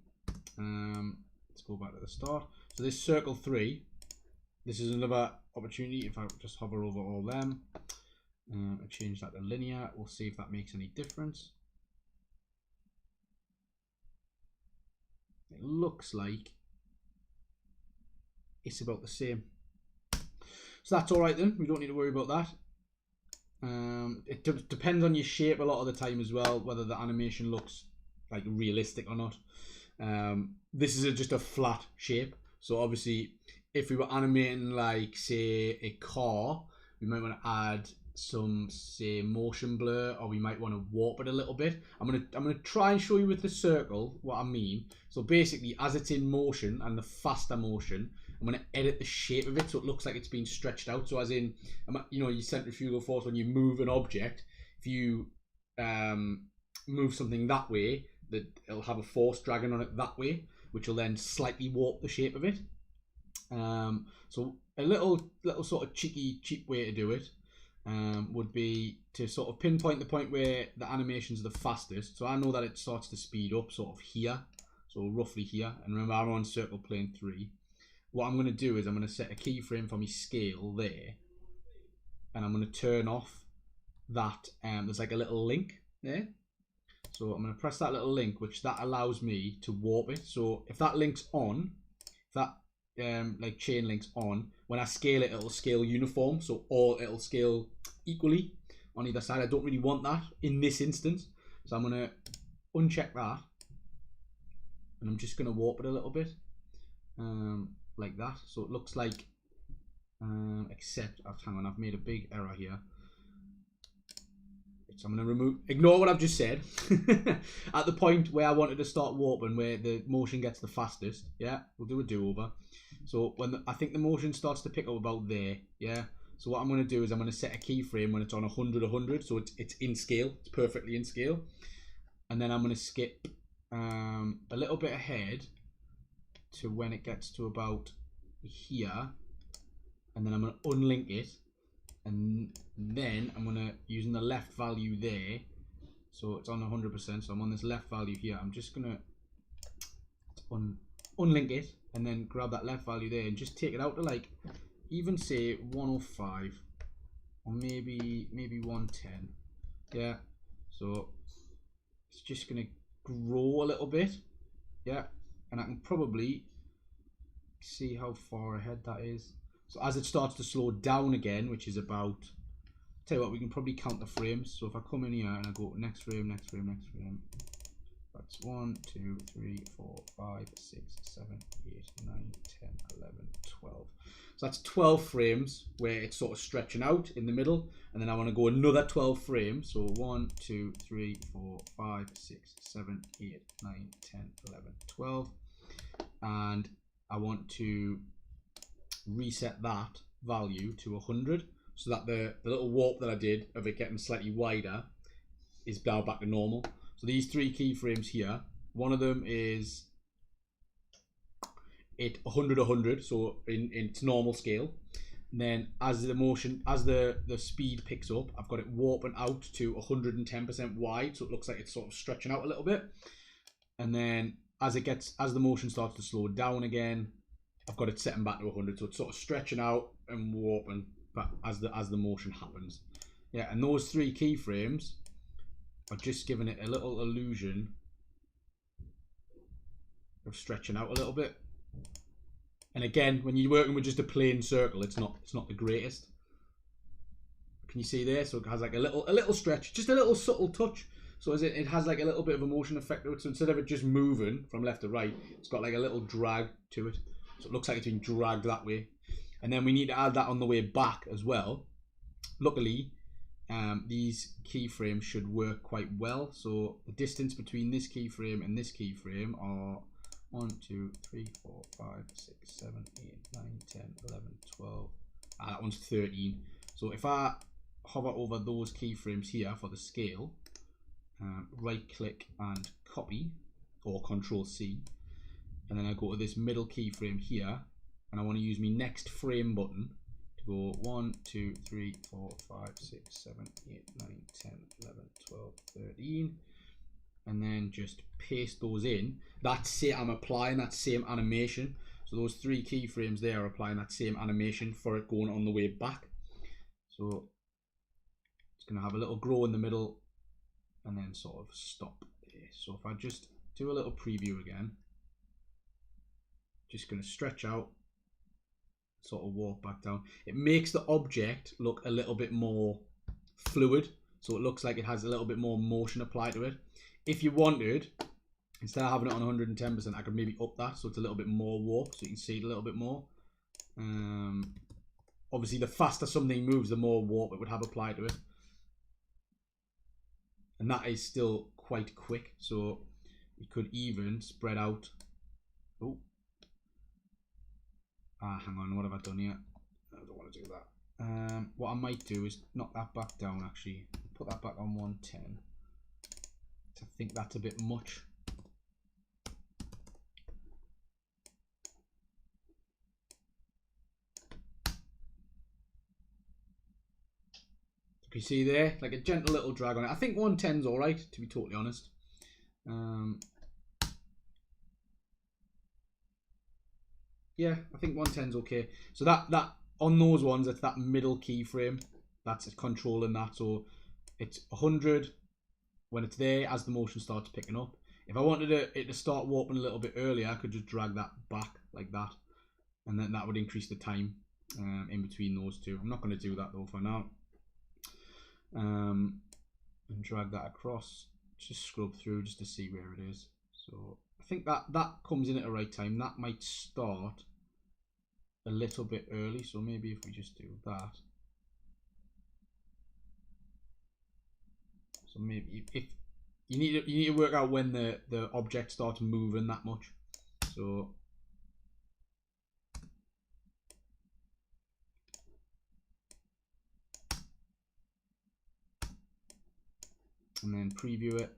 Let's go back to the start. So this circle 3, this is another opportunity. If I just hover over all them and change that to linear, we'll see if that makes any difference. It looks like it's about the same. So that's all right then. We don't need to worry about that. It depends on your shape a lot of the time as well, whether the animation looks like realistic or not. This is just a flat shape, so obviously if we were animating like say a car, we might want to add some say motion blur, or we might want to warp it a little bit. I'm gonna try and show you with the circle what I mean. So basically, as it's in motion and the faster motion, I'm going to edit the shape of it so it looks like it's been stretched out. So as in, you know, your centrifugal force, when you move an object, if you move something that way, that it'll have a force dragging on it that way, which will then slightly warp the shape of it. So a little sort of cheap way to do it would be to sort of pinpoint the point where the animation's the fastest. So I know that it starts to speed up sort of here, so roughly here. And remember, I'm on circle plane 3. What I'm going to do is I'm going to set a keyframe for my scale there, and I'm going to turn off that. There's like a little link there, so I'm going to press that little link, which that allows me to warp it. So if that link's on, if that like chain links on, when I scale it, it'll scale uniform, so it'll scale equally on either side. I don't really want that in this instance, so I'm going to uncheck that, and I'm just going to warp it a little bit. Like that, so it looks like except hang on, I've made a big error here. So I'm going to ignore what I've just said. At the point where I wanted to start warping, where the motion gets the fastest, yeah, we'll do a do-over. So when I think the motion starts to pick up about there, yeah, so what I'm going to do is I'm going to set a keyframe when it's on 100, so it's in scale, it's perfectly in scale, and then I'm going to skip a little bit ahead to when it gets to about here, and then I'm going to unlink it, and then I'm going to, using the left value there, so it's on 100%, so I'm on this left value here, I'm just going to unlink it, and then grab that left value there and just take it out to like, even say 105, or maybe 110, yeah, so it's just going to grow a little bit, yeah. And I can probably see how far ahead that is. So as it starts to slow down again, which is about, tell you what, we can probably count the frames. So if I come in here and I go next frame, next frame, next frame, that's 1, 2, 3, 4, 5, 6, 7, 8, 9, 10, 11, 12. So that's 12 frames where it's sort of stretching out in the middle, and then I want to go another 12 frames. So 1, 2, 3, 4, 5, 6, 7, 8, 9, 10, 11, 12. And I want to reset that value to 100, so that the little warp that I did of it getting slightly wider is now back to normal. So these 3 keyframes here, one of them is it 100, so in its normal scale. And then as the motion, as the speed picks up, I've got it warping out to 110% wide, so it looks like it's sort of stretching out a little bit. And then as the motion starts to slow down again, I've got it setting back to 100, so it's sort of stretching out and warping back as the motion happens. Yeah, and those 3 keyframes are just giving it a little illusion of stretching out a little bit. And again, when you're working with just a plain circle, it's not the greatest. Can you see there? So it has like a little stretch, just a little subtle touch. So as it has like a little bit of a motion effect to it. So instead of it just moving from left to right, it's got like a little drag to it. So it looks like it's being dragged that way. And then we need to add that on the way back as well. Luckily, these keyframes should work quite well. So the distance between this keyframe and this keyframe are 1, 2, 3, 4, 5, 6, 7, 8, 9, 10, 11, 12. That one's 13. So if I hover over those keyframes here for the scale, right click and copy, or Control C, and then I go to this middle keyframe here, and I want to use my next frame button to go 1, 2, 3, 4, 5, 6, 7, 8, 9, 10, 11, 12, 13. and then just paste those in. I'm applying that same animation. So those 3 keyframes there are applying that same animation for it going on the way back. So it's going to have a little grow in the middle and then sort of stop there. So if I just do a little preview again, just going to stretch out, sort of walk back down. It makes the object look a little bit more fluid, so it looks like it has a little bit more motion applied to it. If you wanted, instead of having it on 110%, I could maybe up that so it's a little bit more warped, so you can see it a little bit more. Obviously, the faster something moves, the more warp it would have applied to it. And that is still quite quick, so we could even spread out. Oh, hang on, what have I done here? I don't want to do that. What I might do is knock that back down, actually. Put that back on 110. I think that's a bit much. You see there, like a gentle little drag on it. I think 110's all right, to be totally honest. Yeah, I think 110's okay. So that on those ones, it's that middle keyframe that's controlling that. So it's 100 when it's there as the motion starts picking up. If I wanted it to start warping a little bit earlier, I could just drag that back like that, and then that would increase the time in between those two. I'm not going to do that though for now. And drag that across, just scrub through just to see where it is. So I think that comes in at the right time. That might start a little bit early, so maybe if we just do that. So maybe if you need to work out when the object starts moving that much. So and then preview it.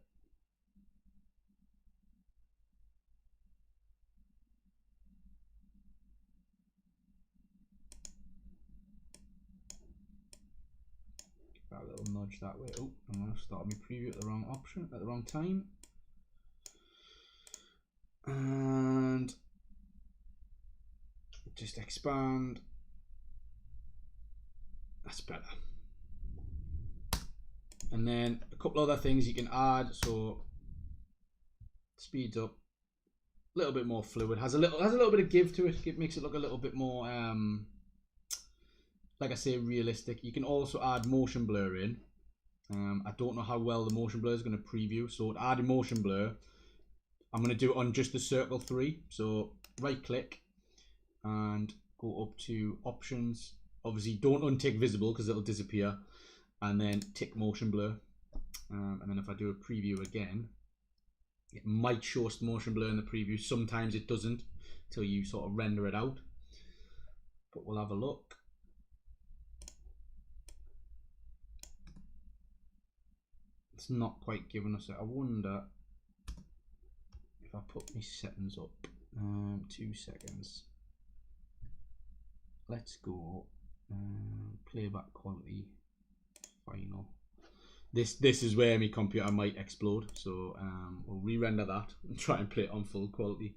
Give that a little nudge that way. Oh, I'm going to start my preview at the wrong option, at the wrong time. And just expand. That's better. And then a couple other things you can add. So speeds up, a little bit more fluid, has a little bit of give to it. It makes it look a little bit more, like I say, realistic. You can also add motion blur in. I don't know how well the motion blur is going to preview. So to add a motion blur, I'm going to do it on just the circle 3. So right click and go up to options. Obviously, don't untick visible because it'll disappear. And then tick motion blur, and then if I do a preview again, it might show us motion blur in the preview. Sometimes it doesn't till you sort of render it out, but we'll have a look. It's not quite giving us it. I wonder if I put my settings up. 2 seconds. Let's go playback quality. Final. This is where my computer might explode, so we'll re-render that and try and play it on full quality.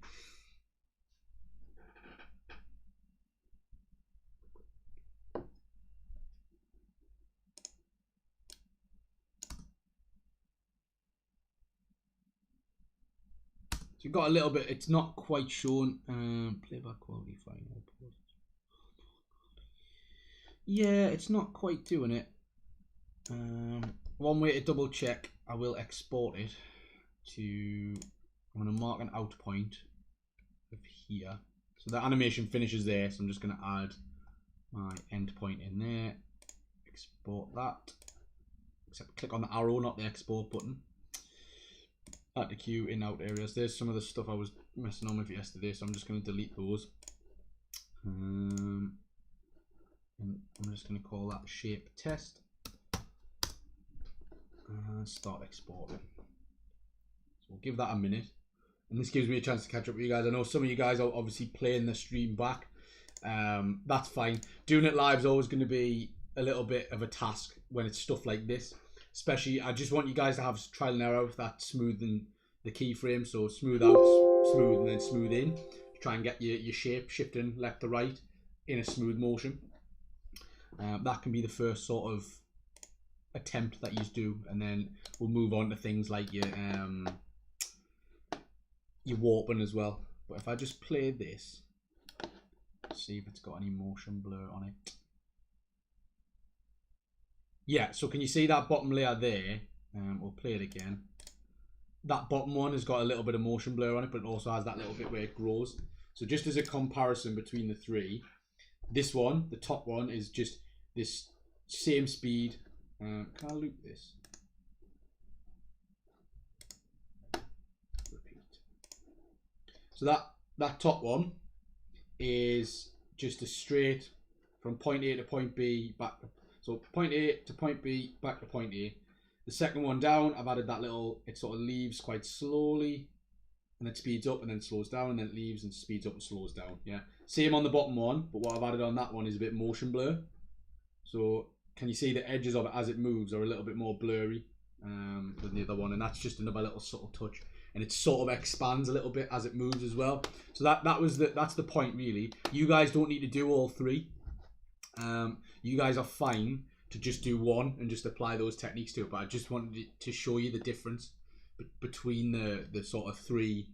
So you've got a little bit, it's not quite shown. Playback quality final. Yeah, it's not quite doing it. One way to double check, I will export it to, I'm going to mark an out point of here. So the animation finishes there, so I'm just going to add my end point in there, export that, except click on the arrow, not the export button. Add the queue in out areas. There's some of the stuff I was messing on with yesterday, so I'm just going to delete those. And I'm just going to call that shape test. Start exporting. So we'll give that a minute, and this gives me a chance to catch up with you guys. I know some of you guys are obviously playing the stream back. That's fine. Doing it live is always going to be a little bit of a task when it's stuff like this. especially I just want you guys to have trial and error with that smoothing the keyframe. So smooth out, smooth, and then smooth in. Try and get your shape shifting left to right in a smooth motion. That can be the first sort of attempt that you do, and then we'll move on to things like your warping as well. But if I just play this, see if it's got any motion blur on it. Yeah, so can you see that bottom layer there? We'll play it again. That bottom one has got a little bit of motion blur on it, but it also has that little bit where it grows. So just as a comparison between the three, this one, the top one, is just this same speed. Can I loop this? Repeat. So that top one is just a straight from point A to point B back. So point A to point B, back to point A. The second one down, I've added that little, it sort of leaves quite slowly, and then speeds up and then slows down, and then it leaves and speeds up and slows down. Yeah, same on the bottom one, but what I've added on that one is a bit motion blur. So can you see the edges of it as it moves are a little bit more blurry than the other one, and that's just another little subtle touch, and it sort of expands a little bit as it moves as well. So that's the point really. You guys don't need to do all three. You guys are fine to just do one and just apply those techniques to it, but I just wanted to show you the difference between the sort of three,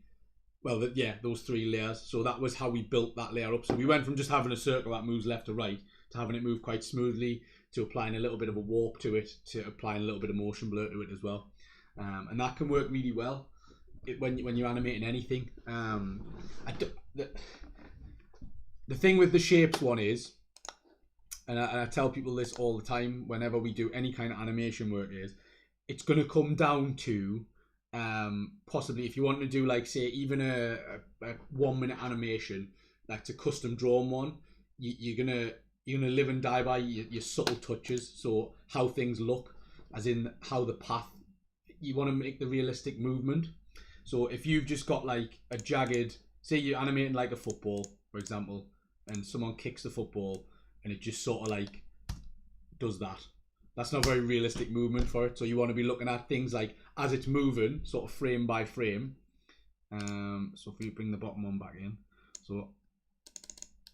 well, those three layers. So that was how we built that layer up. So we went from just having a circle that moves left to right to having it move quite smoothly, to applying a little bit of a warp to it, to applying a little bit of motion blur to it as well. And that can work really well when you're animating anything. The thing with the shapes one is, and I tell people this all the time whenever we do any kind of animation work, is it's going to come down to possibly if you want to do, like, say, even a 1 minute animation, like it's a custom drawn one, you're gonna live and die by your subtle touches. So how things look, as in how the path, you want to make the realistic movement. So if you've just got like a jagged, say you're animating like a football, for example, and someone kicks the football and it just sort of like does that, that's not very realistic movement for it. So you want to be looking at things like as it's moving, sort of frame by frame. So if we bring the bottom one back in, so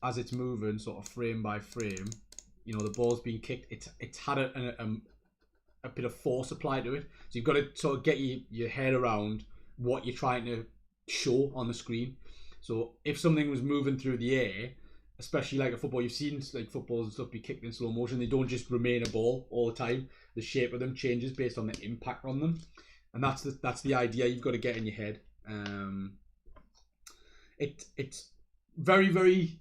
as it's moving, sort of frame by frame, you know, the ball's being kicked, it's had a bit of force applied to it. So you've got to sort of get your head around what you're trying to show on the screen. So if something was moving through the air, especially like a football, you've seen like footballs and stuff be kicked in slow motion, they don't just remain a ball all the time. The shape of them changes based on the impact on them, and that's the idea you've got to get in your head. It's very, very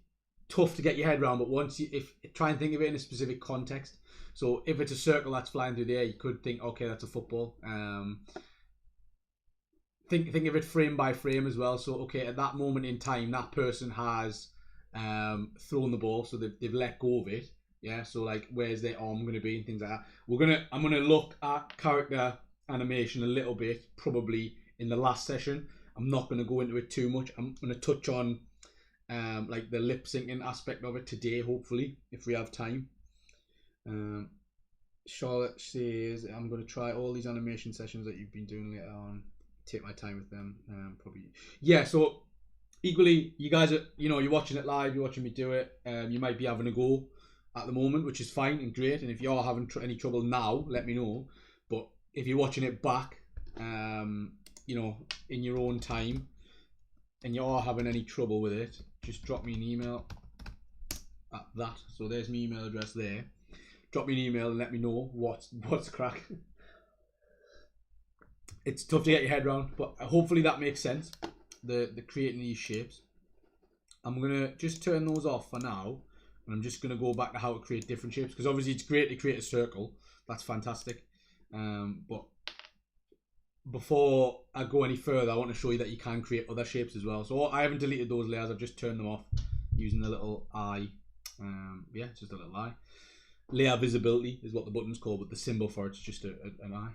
tough to get your head around, but once you try and think of it in a specific context. So if it's a circle that's flying through the air, you could think, okay, that's a football. Think of it frame by frame as well. So okay, at that moment in time, that person has thrown the ball, so they've let go of it. Yeah, so like where's their arm going to be and things like that. I'm gonna look at character animation a little bit, probably in the last session. I'm not going to go into it too much. I'm going to touch on like the lip syncing aspect of it today, hopefully, if we have time. Charlotte says, I'm going to try all these animation sessions that you've been doing later on. Take my time with them. Probably. Yeah, so equally, you guys are, you're watching it live, you're watching me do it. You might be having a go at the moment, which is fine and great. And if you are having any trouble now, let me know. But if you're watching it back, in your own time, and you are having any trouble with it, just drop me an email at that. So there's my email address there. Drop me an email and let me know what's crack. It's tough to get your head around, but hopefully that makes sense. The creating these shapes. I'm gonna just turn those off for now, and I'm just gonna go back to how to create different shapes, because obviously it's great to create a circle. That's fantastic. But before I go any further, I want to show you that you can create other shapes as well. So I haven't deleted those layers, I've just turned them off using the little eye. Yeah, it's just a little eye. Layer visibility is what the button's called, but the symbol for it's just an eye.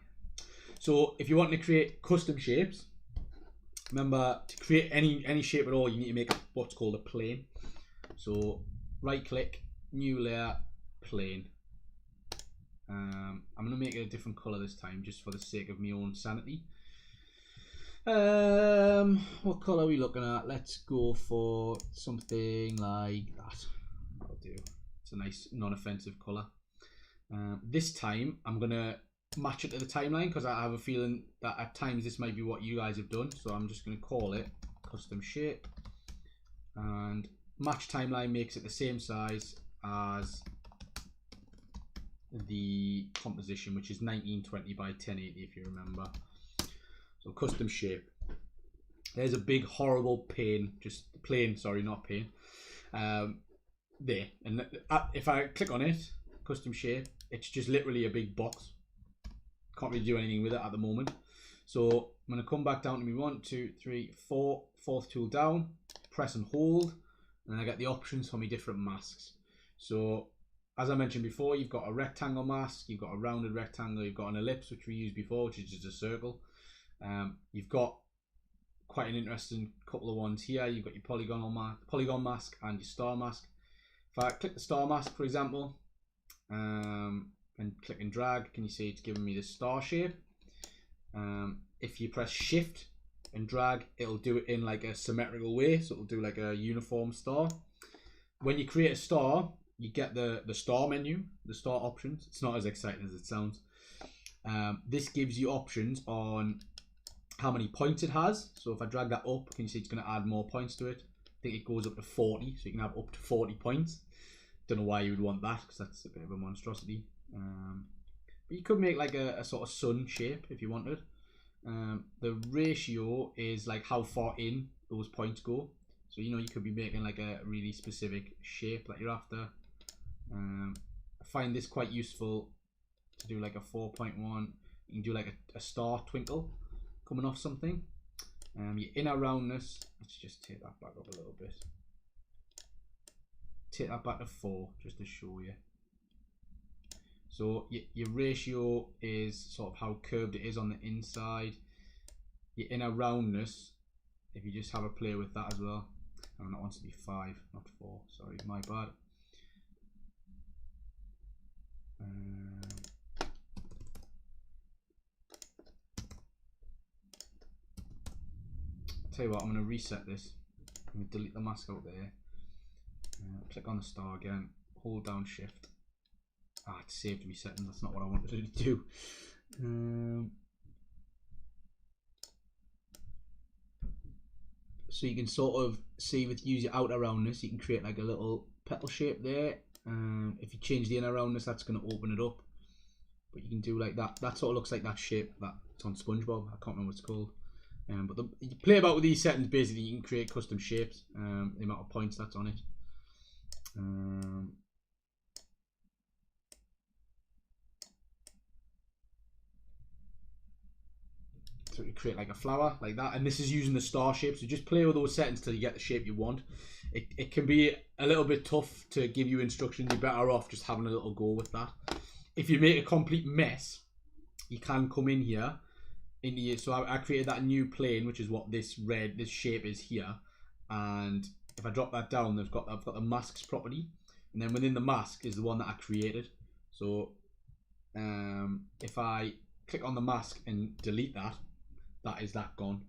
So if you want to create custom shapes, remember, to create any shape at all, you need to make what's called a plane. So right click, new layer, plane. I'm going to make it a different colour this time, just for the sake of my own sanity. What colour are we looking at? Let's go for something like that. That'll do. It's a nice non-offensive colour. This time I'm going to match it to the timeline, because I have a feeling that at times this might be what you guys have done. So I'm just going to call it custom shape, and match timeline makes it the same size as the composition, which is 1920 by 1080 if you remember. So custom shape, there's a big horrible pane, just plain, sorry, not pane, there, and if I click on it, custom shape, it's just literally a big box. Can't really do anything with it at the moment. So I'm going to come back down to me 1, 2, 3, 4, fourth tool down, press and hold, and then I get the options for my different masks. So as I mentioned before, you've got a rectangle mask, you've got a rounded rectangle, you've got an ellipse, which we used before, which is just a circle. You've got quite an interesting couple of ones here. You've got your polygon mask and your star mask. If I click the star mask, for example, and click and drag, can you see it's giving me the star shape? If you press shift and drag, it'll do it in like a symmetrical way, so it'll do like a uniform star. When you create a star, you get the star menu, the star options. It's not as exciting as it sounds. This gives you options on how many points it has. So if I drag that up, can you see it's going to add more points to it? I think it goes up to 40, so you can have up to 40 points. Don't know why you would want that, because that's a bit of a monstrosity. But you could make like a sort of sun shape if you wanted. The ratio is like how far in those points go. So you know, you could be making like a really specific shape that you're after. I find this quite useful to do like a 4.1. You can do like a star twinkle coming off something. Your inner roundness, let's just take that back up a little bit. Take that back to 4 just to show you. So your ratio is sort of how curved it is on the inside. Your inner roundness, if you just have a play with that as well. And that wants to be 5, not 4. Sorry, my bad. Tell you what, I'm going to reset this. I'm going to delete the mask out there. Click on the star again. Hold down shift. It saved me settings. That's not what I wanted to do. So you can sort of see with use your outer roundness, you can create like a little petal shape there. If you change the inner roundness, that's going to open it up. But you can do like that. That sort of looks like that shape that's on SpongeBob. I can't remember what it's called. But you play about with these settings. Basically, you can create custom shapes. The amount of points that's on it. So you create like a flower like that, and this is using the star shape. So just play with those settings till you get the shape you want. It can be a little bit tough to give you instructions. You're better off just having a little go with that. If you make a complete mess, you can come in here into your, so I created that new plane, which is what this shape is here. And if I drop that down, I've got the masks property, and then within the mask is the one that I created. So if I click on the mask and delete that, that is that gone.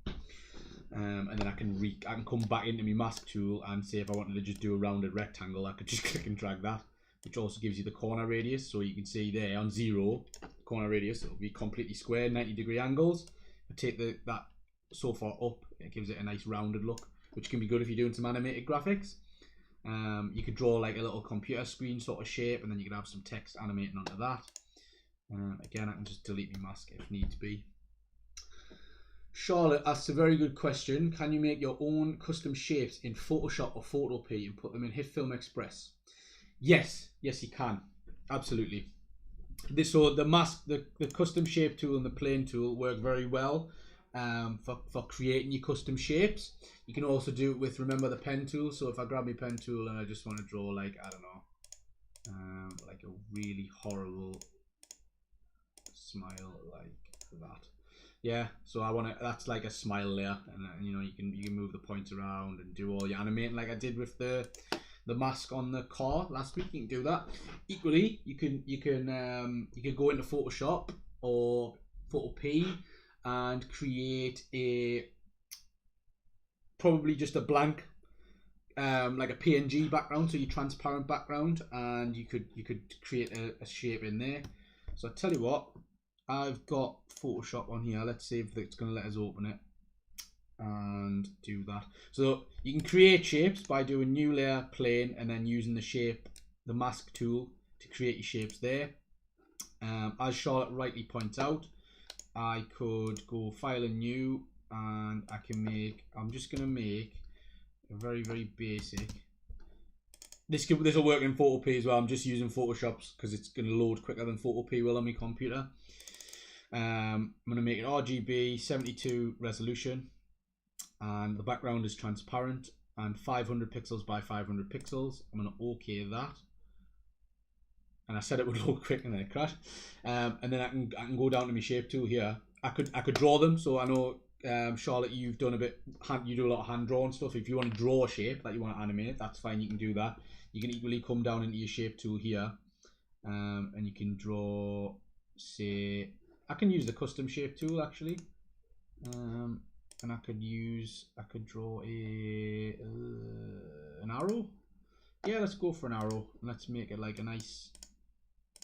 And then I can come back into my mask tool and say if I wanted to just do a rounded rectangle, I could just click and drag that, which also gives you the corner radius. So you can see there on 0 corner radius, it'll be completely square, 90-degree angles. I take that so far up, it gives it a nice rounded look, which can be good if you're doing some animated graphics. You could draw like a little computer screen sort of shape, and then you could have some text animating onto that. Again, I can just delete my mask if need be. Charlotte asks a very good question. Can you make your own custom shapes in Photoshop or Photopea and put them in HitFilm Express? Yes, yes you can. Absolutely. So the custom shape tool and the plane tool work very well for creating your custom shapes. You can also do it with, remember, the pen tool. So if I grab my pen tool and I just want to draw like, I don't know, like a really horrible smile like that. Yeah, so I want to, that's like a smile layer, and you know, you can move the points around and do all your animating like I did with the the mask on the car last week. You can do that. Equally, you can go into Photoshop or Photo P and create probably just a blank, like a PNG background, so your transparent background, and you could create a shape in there. So I tell you what, I've got Photoshop on here. Let's see if it's going to let us open it and do that. So you can create shapes by doing new layer, plane, and then using the mask tool to create your shapes there. As Charlotte rightly points out, I could go file and new, and I can make, I'm just going to make a very, very basic. This will work in Photo P as well. I'm just using Photoshop's because it's going to load quicker than Photo P will on my computer. I'm going to make it RGB 72 resolution, and the background is transparent and 500 pixels by 500 pixels. I'm going to OK that, and I said it would load quick and then it crashed. And then I can go down to my shape tool here. I could draw them. So I know Charlotte, you've done you do a lot of hand drawn stuff. If you want to draw a shape that you want to animate, that's fine. You can do that. You can equally come down into your shape tool here, and you can draw. Say, I can use the custom shape tool actually, and I could draw an arrow. Yeah, let's go for an arrow. Let's make it like a nice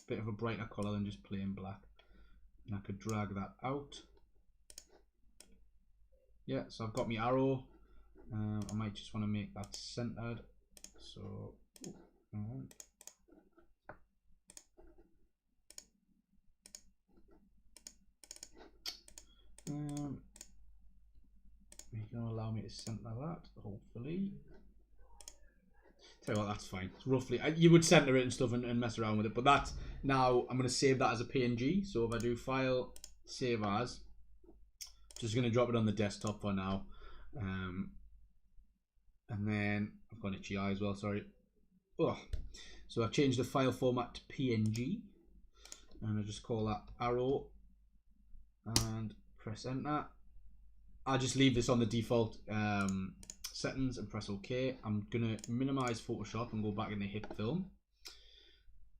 bit of a brighter color than just plain black. And I could drag that out. Yeah, so I've got my arrow. I might just want to make that centered. So, you're going to allow me to center that, hopefully. Tell you what, that's fine. It's roughly, you would center it and stuff and mess around with it, but that's, now I'm going to save that as a PNG. So if I do file, save as, just going to drop it on the desktop for now. And then I've got an itchy eye as well, sorry. Oh. So I've changed the file format to PNG, and I'll just call that arrow and press enter. I'll just leave this on the default settings and press OK. I'm going to minimize Photoshop and go back into Hit Film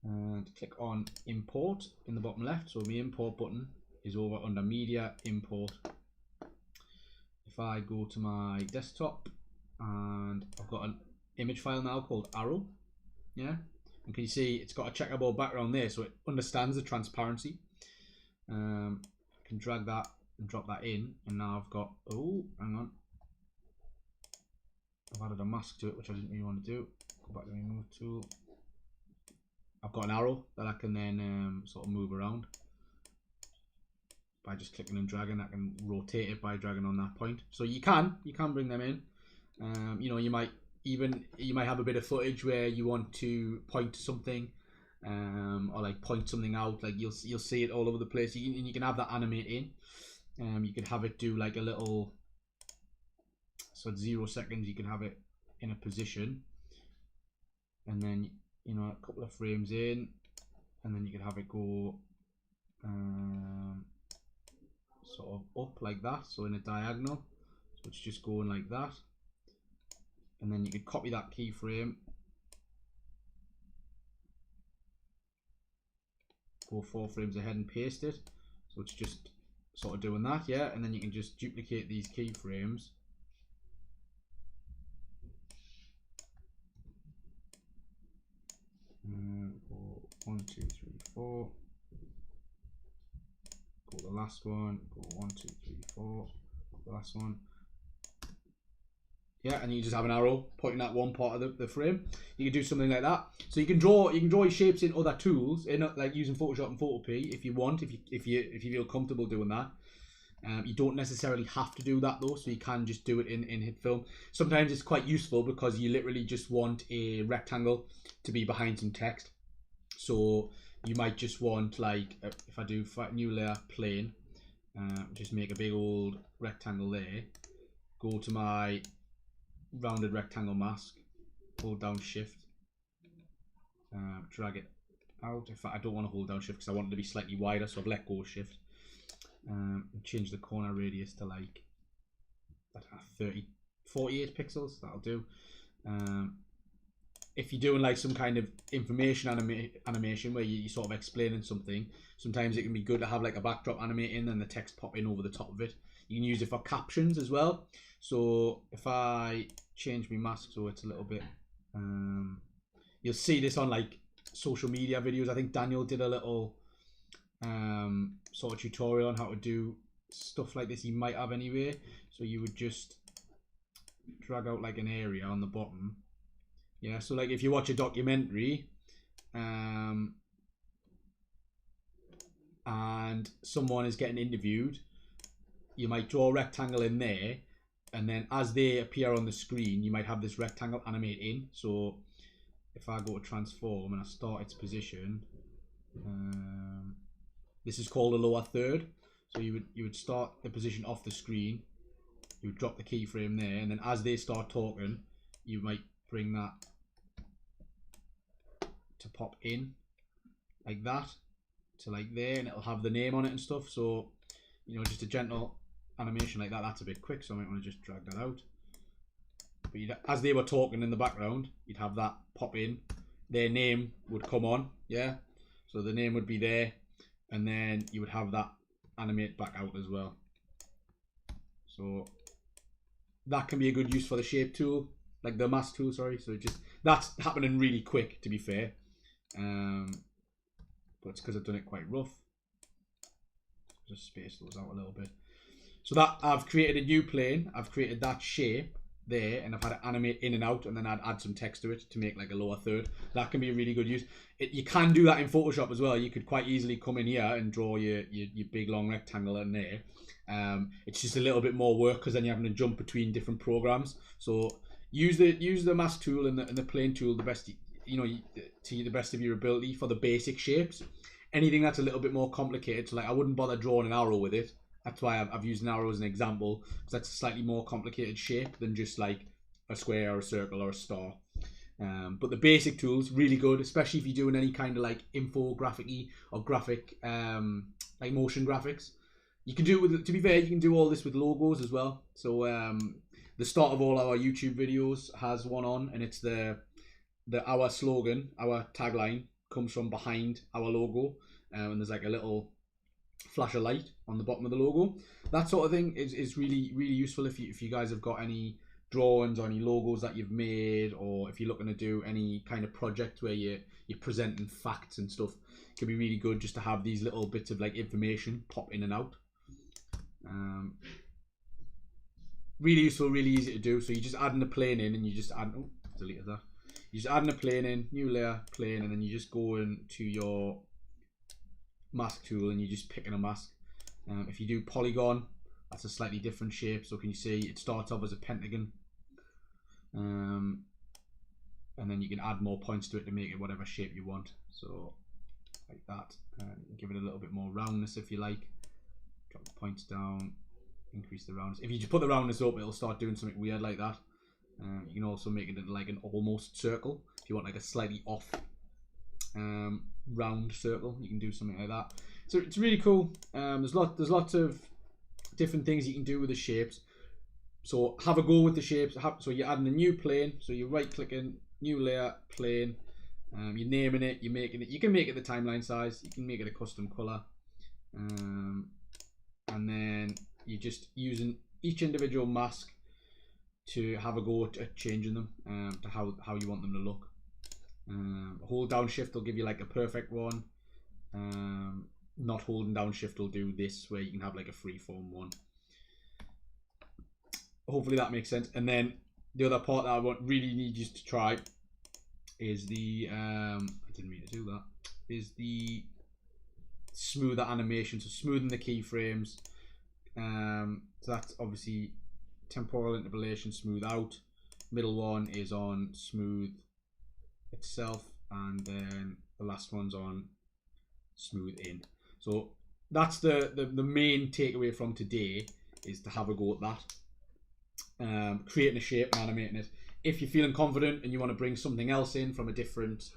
and click on Import in the bottom left. So my import button is over under Media, Import. If I go to my desktop, and I've got an image file now called Arrow, yeah, and can you see it's got a checkerboard background there, so it understands the transparency. I can drag that and drop that in, and now I've got, oh, hang on, I've added a mask to it, which I didn't really want to do. Go back to the remove tool. I've got an arrow that I can then sort of move around by just clicking and dragging. I can rotate it by dragging on that point. So you can bring them in. You know, you might have a bit of footage where you want to point to something, or like point something out. Like you'll see it all over the place. You can have that animate in. You can have it do like a little. So at 0 seconds, you can have it in a position, and then a couple of frames in, and then you can have it go sort of up like that, so in a diagonal, so it's just going like that, and then you could copy that keyframe, go 4 frames ahead and paste it, so it's just sort of doing that, yeah, and then you can just duplicate these keyframes. Go 1, 2, 3, 4. Go the last one. Go 1, 2, 3, 4. Go the last one. Yeah, and you just have an arrow pointing at one part of the frame. You can do something like that. So you can draw your shapes in other tools, like using Photoshop and Photo P if you want, if you feel comfortable doing that. You don't necessarily have to do that though, so you can just do it in Hit Film. Sometimes it's quite useful because you literally just want a rectangle to be behind some text. So you might just want, like, if I do new layer, plane, just make a big old rectangle there. Go to my rounded rectangle mask, hold down Shift, drag it out. In fact, I don't want to hold down Shift because I want it to be slightly wider, so I've let go of Shift. And change the corner radius to like 48 pixels. That'll do. if you're doing like some kind of information animation where you're sort of explaining something, sometimes it can be good to have like a backdrop animating and the text pop in over the top of it. You can use it for captions as well. So if I change my mask so it's a little bit, you'll see this on like social media videos. I think Daniel did a little sort of tutorial on how to do stuff like this. He might have anyway. So you would just drag out like an area on the bottom. Yeah, so like if you watch a documentary and someone is getting interviewed, you might draw a rectangle in there, and then as they appear on the screen, you might have this rectangle animate in. So if I go to transform and I start its position, this is called a lower third. So you would start the position off the screen, you would drop the keyframe there, and then as they start talking, you might bring that to pop in like that to like there, and it'll have the name on it and stuff. So you know, just a gentle animation like that. That's a bit quick, so I might want to just drag that out. But as they were talking in the background, you'd have that pop in, their name would come on, yeah, so the name would be there, and then you would have that animate back out as well. So that can be a good use for the shape tool, like the mask tool, sorry. So just that's happening really quick, to be fair, but it's because I've done it quite rough. Just space those out a little bit. So that I've created a new plane, I've created that shape there, and I've had to animate in and out, and then I'd add some text to it to make like a lower third. That can be a really good use. You can do that in Photoshop as well. You could quite easily come in here and draw your big long rectangle in there. It's just a little bit more work because then you're having to jump between different programs. So use the mask tool and the plane tool the best, you know, to the best of your ability for the basic shapes. Anything that's a little bit more complicated, so like I wouldn't bother drawing an arrow with it. That's why I've used an arrow as an example, because that's a slightly more complicated shape than just like a square or a circle or a star. But the basic tools, really good, especially if you're doing any kind of like infographic-y or graphic, like motion graphics. You can do it with, to be fair, you can do all this with logos as well. So the start of all our YouTube videos has one on, and it's our slogan, our tagline comes from behind our logo, and there's like a little flash of light on the bottom of the logo. That sort of thing is really useful if you guys have got any drawings or any logos that you've made, or if you're looking to do any kind of project where you're presenting facts and stuff. It can be really good just to have these little bits of like information pop in and out. Really useful, really easy to do. So you just add in a plane in, and you just add, oh, deleted that. You just add in a plane in, new layer, plane, and then you just go into your mask tool and you just pick in a mask. If you do polygon, that's a slightly different shape. So can you see it starts off as a pentagon, and then you can add more points to it to make it whatever shape you want. So like that, give it a little bit more roundness if you like. Drop the points down, increase the roundness. If you just put the roundness up, it'll start doing something weird like that. You can also make it into like an almost circle if you want like a slightly off round circle. You can do something like that. So it's really cool. There's lots of different things you can do with the shapes. So have a go with the shapes. So you're adding a new plane. So you're right clicking, new layer, plane. You're naming it. You're making it. You can make it the timeline size. You can make it a custom color. And then you're just using each individual mask to have a go at changing them to how you want them to look. Hold down shift will give you like a perfect one. Not holding down shift will do this, where you can have like a freeform one. Hopefully that makes sense. And then the other part that I really need you to try is the I didn't mean to do that, is the smoother animation. So smoothing the keyframes. So that's obviously temporal interpolation, smooth out. Middle one is on smooth itself, and then the last one's on smooth in. So that's the main takeaway from today, is to have a go at that. Creating a shape and animating it. If you're feeling confident and you want to bring something else in from a different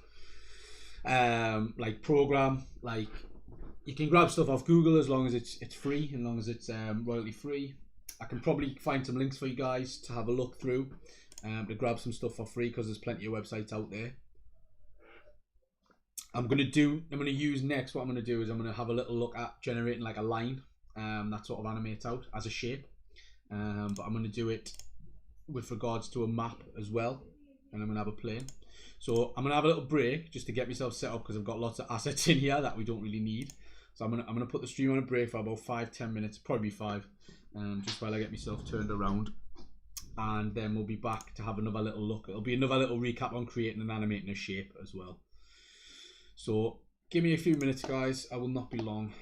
like program, like you can grab stuff off Google as long as it's free, as long as it's royalty free. I can probably find some links for you guys to have a look through. to grab some stuff for free because there's plenty of websites out there. I'm gonna use next. What I'm gonna do is I'm gonna have a little look at generating like a line that sort of animates out as a shape. But I'm gonna do it with regards to a map as well, and I'm gonna have a plane. So I'm gonna have a little break just to get myself set up because I've got lots of assets in here that we don't really need. So I'm gonna put the stream on a break for about 5-10 minutes, probably 5, just while I get myself turned around, and then we'll be back to have another little look. It'll be another little recap on creating and animating a shape as well. So give me a few minutes, guys. I will not be long.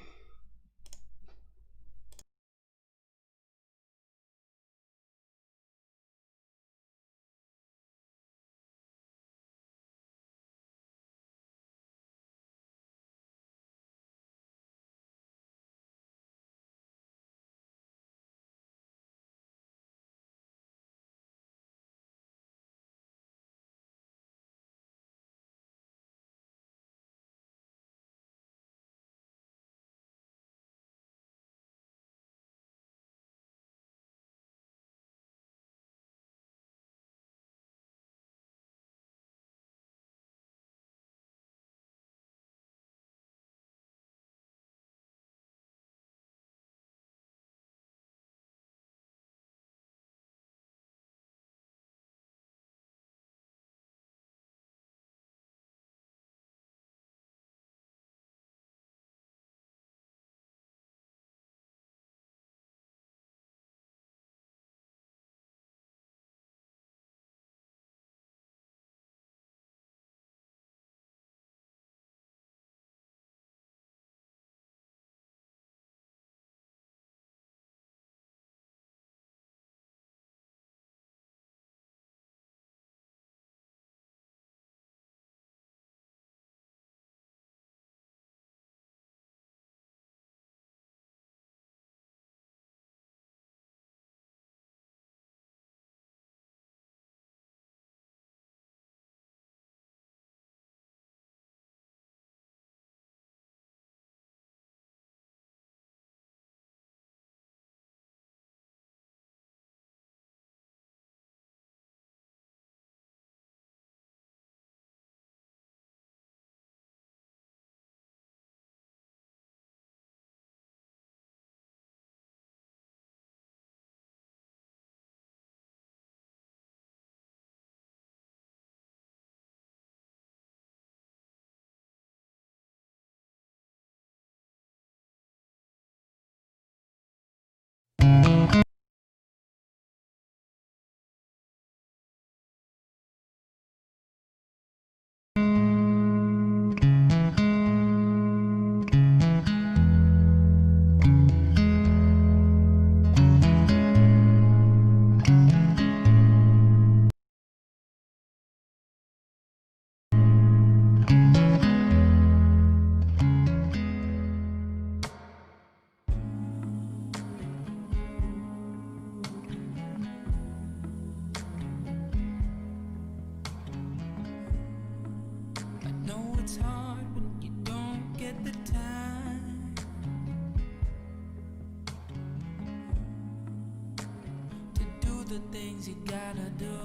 The things you gotta do,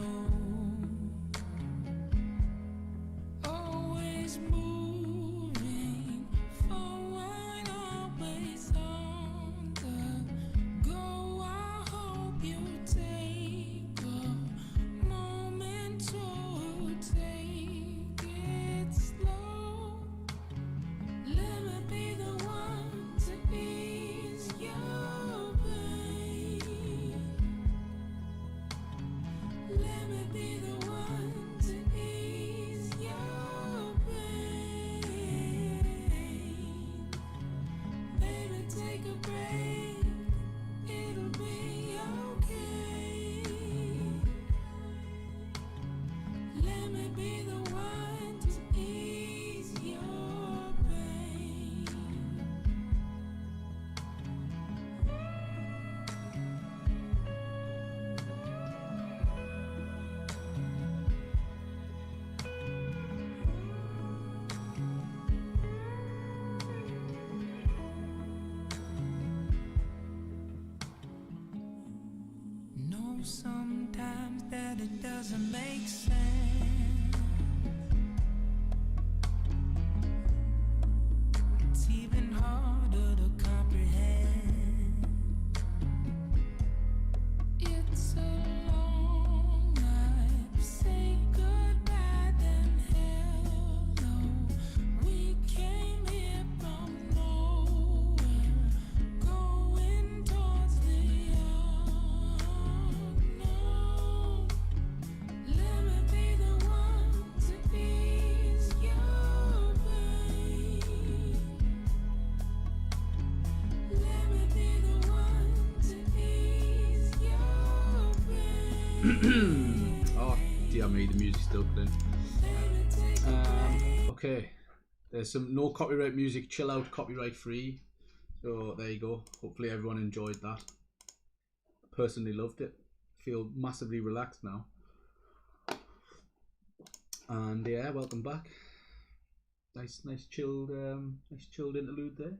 always moving forward, always on the go. I hope you take a moment to take it slow. Let me be the one to ease your pain. Let me be sometimes that it doesn't make sense. It's even harder to comprehend. It's a long life, say goodbye then hello. We came here from nowhere, going towards the unknown. Let me be the one to ease your pain. Let me be the one to ease your pain. Oh, dear me, the music's still playing. Okay, there's some no copyright music, chill out, copyright free. So there you go. Hopefully everyone enjoyed that. Personally loved it. Feel massively relaxed now. And yeah, welcome back. Nice chilled interlude there.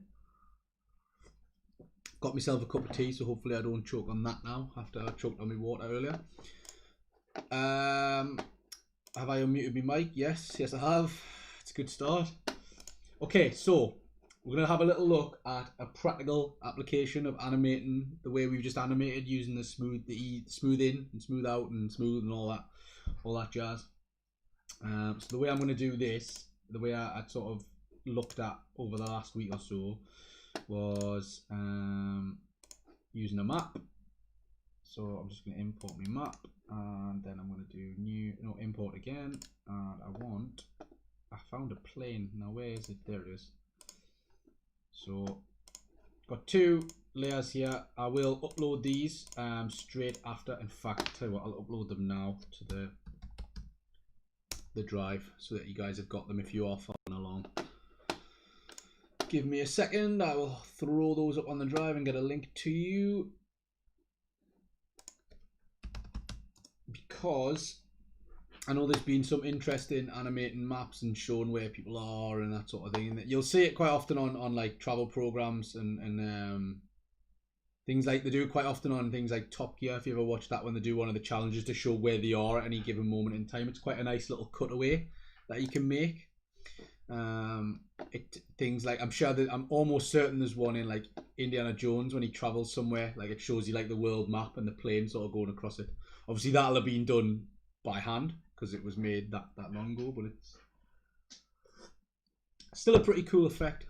Got myself a cup of tea, so hopefully I don't choke on that now after I choked on my water earlier. Have I unmuted my mic? Yes I have. It's a good start. Okay, so we're gonna have a little look at a practical application of animating the way we've just animated, using the smooth in and smooth out and smooth and all that jazz. So the way I'm gonna do this, the way I sort of looked at over the last week or so, was using a map. So I'm just going to import my map, and then I'm going to do import again, and I found a plane. Now where is it? There it is. So got two layers here. I will upload these straight after. In fact, tell you what, I'll upload them now to the drive so that you guys have got them if you are following along. Give me a second, I will throw those up on the drive and get a link to you, because I know there's been some interest in animating maps and showing where people are and that sort of thing, and you'll see it quite often on like travel programs and things like, they do quite often on things like Top Gear, if you ever watch that, when they do one of the challenges to show where they are at any given moment in time. It's quite a nice little cutaway that you can make. Things like, I'm almost certain there's one in like Indiana Jones when he travels somewhere, like it shows you like the world map and the plane sort of going across it. Obviously that'll have been done by hand because it was made that long ago, but it's still a pretty cool effect.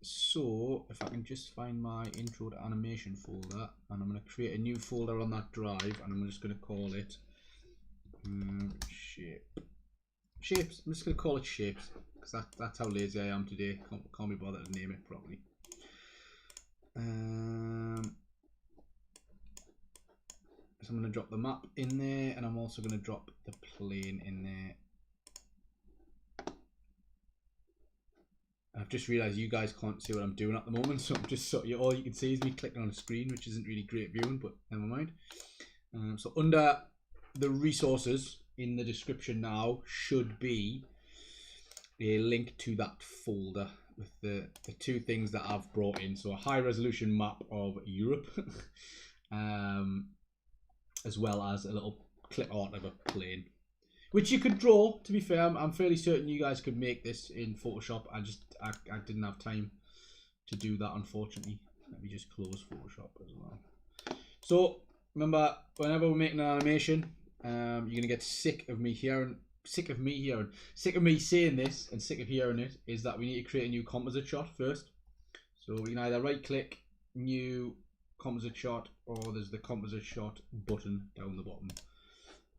So if I can just find my intro to animation folder, and I'm going to create a new folder on that drive, and I'm just going to call it shapes. I'm just going to call it shapes because that's how lazy I am today. Can't be bothered to name it properly. So I'm going to drop the map in there, and I'm also going to drop the plane in there. I've just realised you guys can't see what I'm doing at the moment, so I'm just all you can see is me clicking on a screen, which isn't really great viewing, but never mind. So under the resources in the description now should be a link to that folder with the two things that I've brought in. So a high resolution map of Europe, as well as a little clip art of a plane, which you could draw. To be fair, I'm fairly certain you guys could make this in Photoshop. I didn't have time to do that, unfortunately. Let me just close Photoshop as well. So remember, whenever we're making an animation, you're gonna get sick of me saying this and sick of hearing it, is that we need to create a new composite shot first. So we can either right click, new composite shot, or there's the composite shot button down the bottom.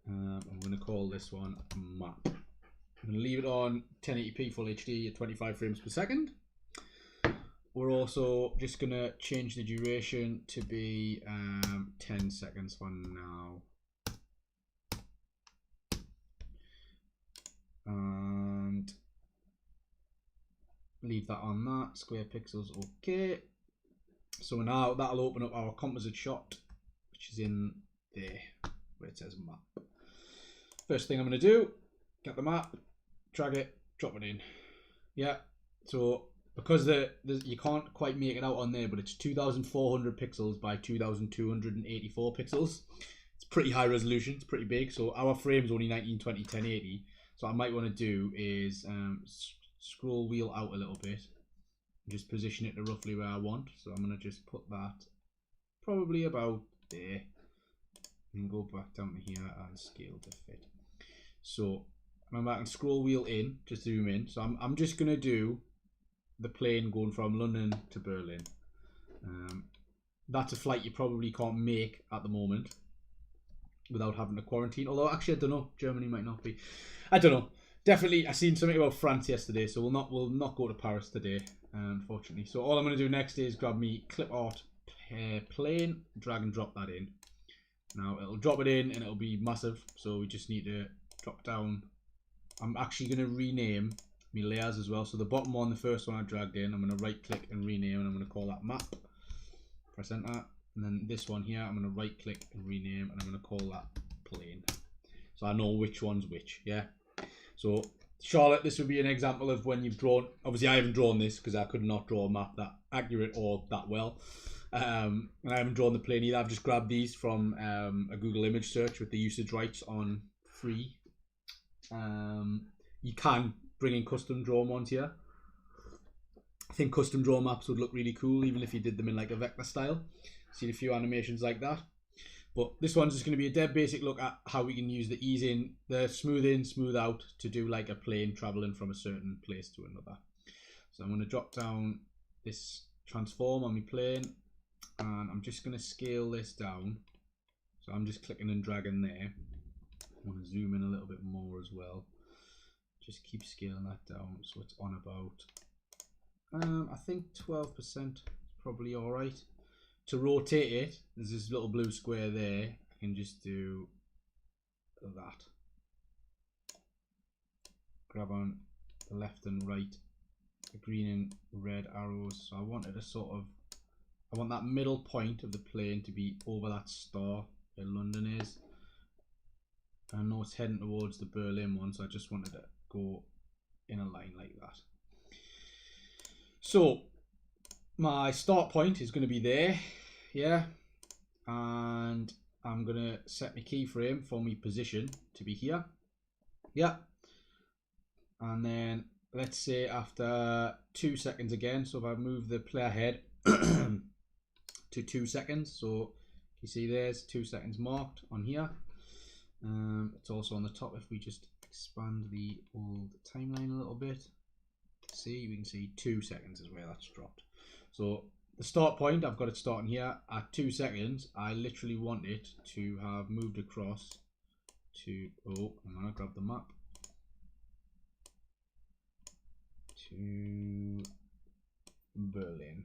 I'm going to call this one map. I'm going to leave it on 1080p full HD at 25 frames per second. We're also just going to change the duration to be 10 seconds for now. And leave that on that. Square pixels, okay. So now that'll open up our composite shot, which is in there where it says map. First thing I'm going to do, get the map, drag it, drop it in. Yeah, so because you can't quite make it out on there, but it's 2,400 pixels by 2,284 pixels. It's pretty high resolution. It's pretty big. So our frame's only 1920 1080. So what I might want to do is scroll wheel out a little bit and just position it to roughly where I want. So I'm going to just put that probably about there and go back down to here and scale to fit. So remember, I can scroll wheel in, just zoom in. So I'm just going to do the plane going from London to Berlin. That's a flight you probably can't make at the moment without having to quarantine. Although actually, I don't know. Germany might not be. I don't know. Definitely, I seen something about France yesterday, so we'll not go to Paris today, unfortunately. So all I'm going to do next is grab me clip art plane, drag and drop that in. Now it'll drop it in and it'll be massive. So we just need to drop down. I'm actually going to rename my layers as well. So the bottom one, the first one I dragged in, I'm going to right click and rename, and I'm going to call that map. Press enter. And then this one here, I'm going to right click and rename, and I'm going to call that plane. So I know which one's which, yeah. So Charlotte, this would be an example of when you've drawn, obviously I haven't drawn this because I could not draw a map that accurate or that well. And I haven't drawn the plane either. I've just grabbed these from a Google image search with the usage rights on free. You can bring in custom drawn ones here. I think custom drawn maps would look really cool even if you did them in like a vector style. Seen a few animations like that. But this one's just going to be a dead basic look at how we can use the ease in, the smooth in, smooth out to do like a plane traveling from a certain place to another. So I'm going to drop down this transform on my plane, and I'm just going to scale this down. So I'm just clicking and dragging there. I want to zoom in a little bit more as well. Just keep scaling that down so it's on about, I think 12% is probably all right. To rotate it, there's this little blue square there. I can just do that. Grab on the left and right, the green and red arrows. So I wanted a sort of, I want that middle point of the plane to be over that star where London is. I know it's heading towards the Berlin one, so I just wanted to go in a line like that. So my start point is going to be there, yeah, and I'm going to set my keyframe for my position to be here, yeah, and then let's say after 2 seconds again, so if I move the player head to 2 seconds, so you see there's 2 seconds marked on here. It's also on the top. If we just expand the old timeline a little bit, see, we can see 2 seconds is where that's dropped. So the start point, I've got it starting here at 2 seconds. I literally want it to have moved across to, oh, I'm gonna grab the map, to Berlin.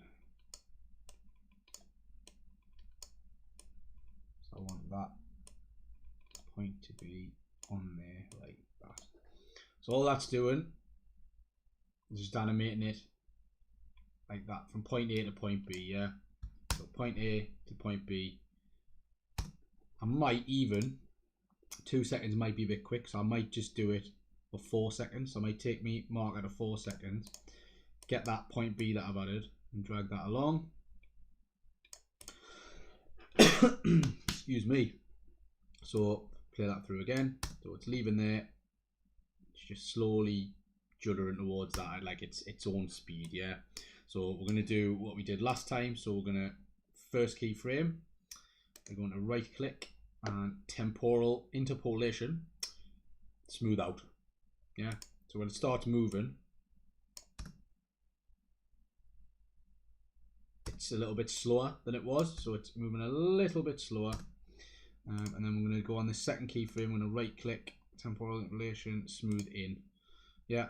So I want that point to be on there like that. So all that's doing is just animating it like that from point A to point B, yeah. So point A to point B. I might even, 2 seconds might be a bit quick, so I might just do it for 4 seconds. So I might take me marker to 4 seconds, get that point B that I've added and drag that along. Excuse me. So play that through again. So it's leaving there. It's just slowly juddering towards that, like it's own speed, yeah. So we're going to do what we did last time. So we're going to first keyframe, we're going to right click and temporal interpolation, smooth out, yeah. So when it starts moving, it's a little bit slower than it was, so it's moving a little bit slower. And then we're going to go on the second keyframe, we're going to right click, temporal interpolation, smooth in, yeah.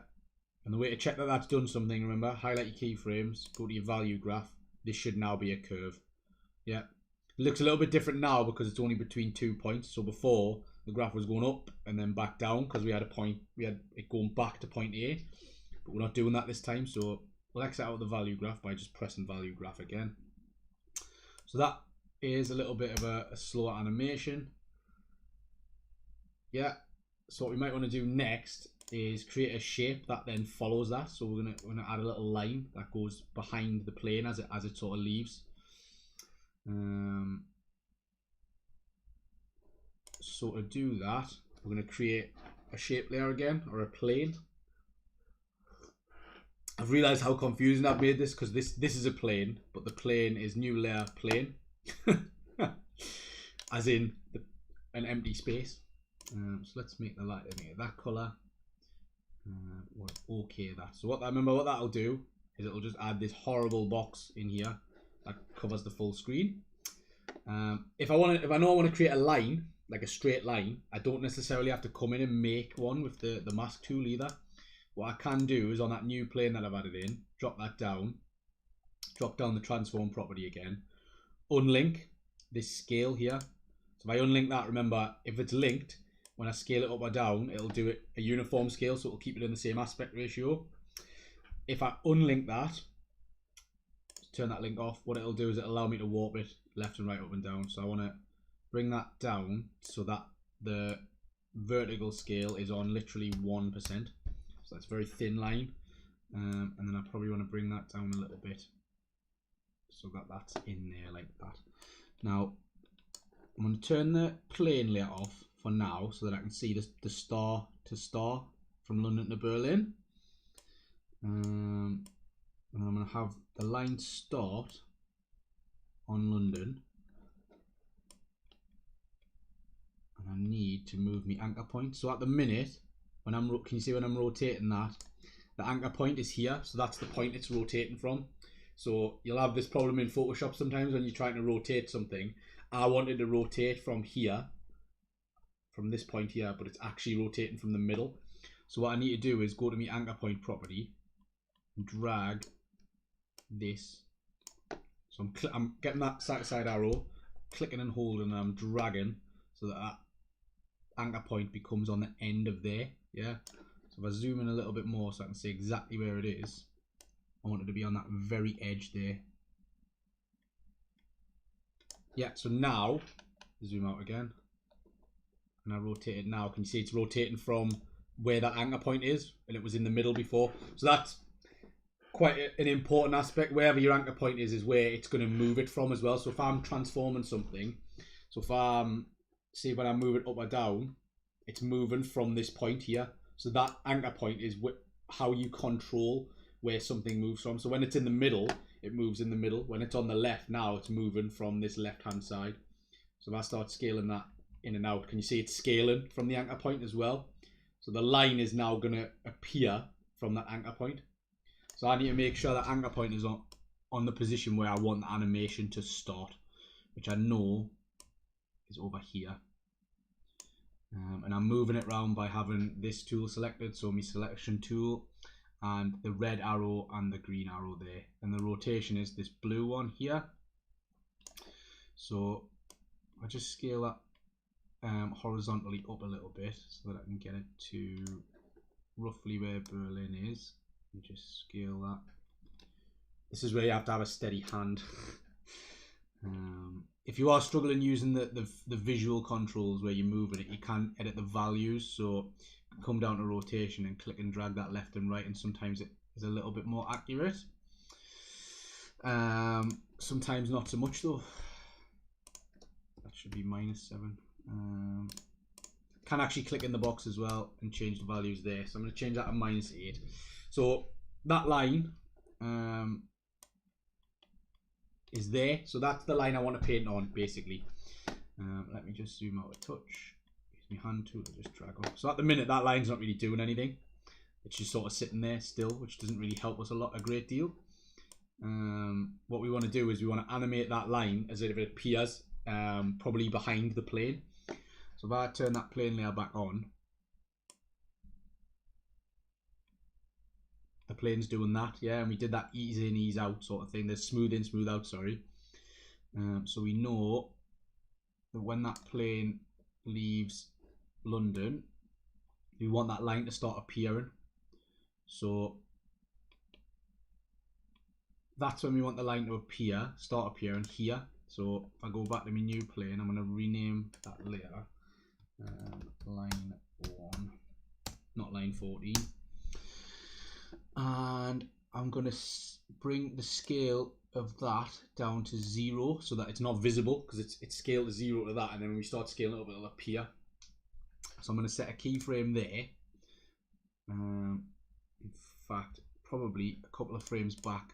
And the way to check that that's done something, remember, highlight your keyframes, go to your value graph. This should now be a curve. Yeah. It looks a little bit different now because it's only between 2 points. So before, the graph was going up and then back down because we had a point, we had it going back to point A. But we're not doing that this time. So we'll exit out the value graph by just pressing value graph again. So that is a little bit of a slower animation. Yeah. So what we might want to do next is create a shape that then follows that. So we're gonna add a little line that goes behind the plane as it sort of leaves. So to do that, we're going to create a shape layer again, or a plane. I've realized how confusing I've made this, because this is a plane, but the plane is new layer plane, as in an empty space. So let's make the light that color. We'll okay that. So remember what that'll do is it'll just add this horrible box in here that covers the full screen. If I know I want to create a line, like a straight line, I don't necessarily have to come in and make one with the mask tool either. What I can do is on that new plane that I've added in, drop down the transform property again, unlink this scale here. So if I unlink that, remember, if it's linked, when I scale it up or down, it'll do it a uniform scale, so it'll keep it in the same aspect ratio. If I unlink that, turn that link off, what it'll do is it'll allow me to warp it left and right, up and down. So I want to bring that down so that the vertical scale is on literally 1%. So that's a very thin line. And then I probably want to bring that down a little bit so that that's in there like that. Now, I'm going to turn the plane layer off for now so that I can see the star to star from London to Berlin. And I'm going to have the line start on London. And I need to move my anchor point. So at the minute, when can you see when I'm rotating that? The anchor point is here, so that's the point it's rotating from. So you'll have this problem in Photoshop sometimes when you're trying to rotate something. I wanted to rotate from here, from this point here, but it's actually rotating from the middle. So what I need to do is go to my anchor point property and drag this. So I'm getting that side to side arrow, clicking and holding, and I'm dragging so that anchor point becomes on the end of there. Yeah. So if I zoom in a little bit more so I can see exactly where it is, I want it to be on that very edge there. Yeah, so now, zoom out again, and I rotate it now. Can you see it's rotating from where that anchor point is, and it was in the middle before. So that's quite an important aspect. Wherever your anchor point is where it's going to move it from as well. So if I'm transforming something, so if I'm, see when I move it up or down, it's moving from this point here. So that anchor point is how you control where something moves from. So when it's in the middle, it moves in the middle. When it's on the left, now it's moving from this left-hand side. So if I start scaling that in and out, can you see it's scaling from the anchor point as well? So the line is now going to appear from that anchor point. So I need to make sure that anchor point is on the position where I want the animation to start, which I know is over here. And I'm moving it around by having this tool selected, so my selection tool, and the red arrow and the green arrow there. And the rotation is this blue one here. So I just scale that horizontally up a little bit so that I can get it to roughly where Berlin is. And just scale that. This is where you have to have a steady hand. If you are struggling using the visual controls where you're moving it, you can edit the values. So come down to rotation and click and drag that left and right, and sometimes it is a little bit more accurate. Sometimes not so much though. That should be -7. Can actually click in the box as well and change the values there. So I'm going to change that to -8. So that line is there. So that's the line I want to paint on basically. Let me just zoom out a touch. Use my hand tool to just drag up. So at the minute that line's not really doing anything. It's just sort of sitting there still, which doesn't really help us a great deal. What we want to do is we want to animate that line as if it appears probably behind the plane. So if I turn that plane layer back on, the plane's doing that, yeah, and we did that ease in, ease out sort of thing. There's smooth in, smooth out, sorry. So we know that when that plane leaves London, we want that line to start appearing. So that's when we want the line to start appearing here. So if I go back to my new plane, I'm going to rename that layer line 1, not line line 14. And I'm going to bring the scale of that down to 0 so that it's not visible, because it's scaled to 0 to that, and then when we start scaling it up, it'll appear. So I'm going to set a keyframe there. In fact, probably a couple of frames back,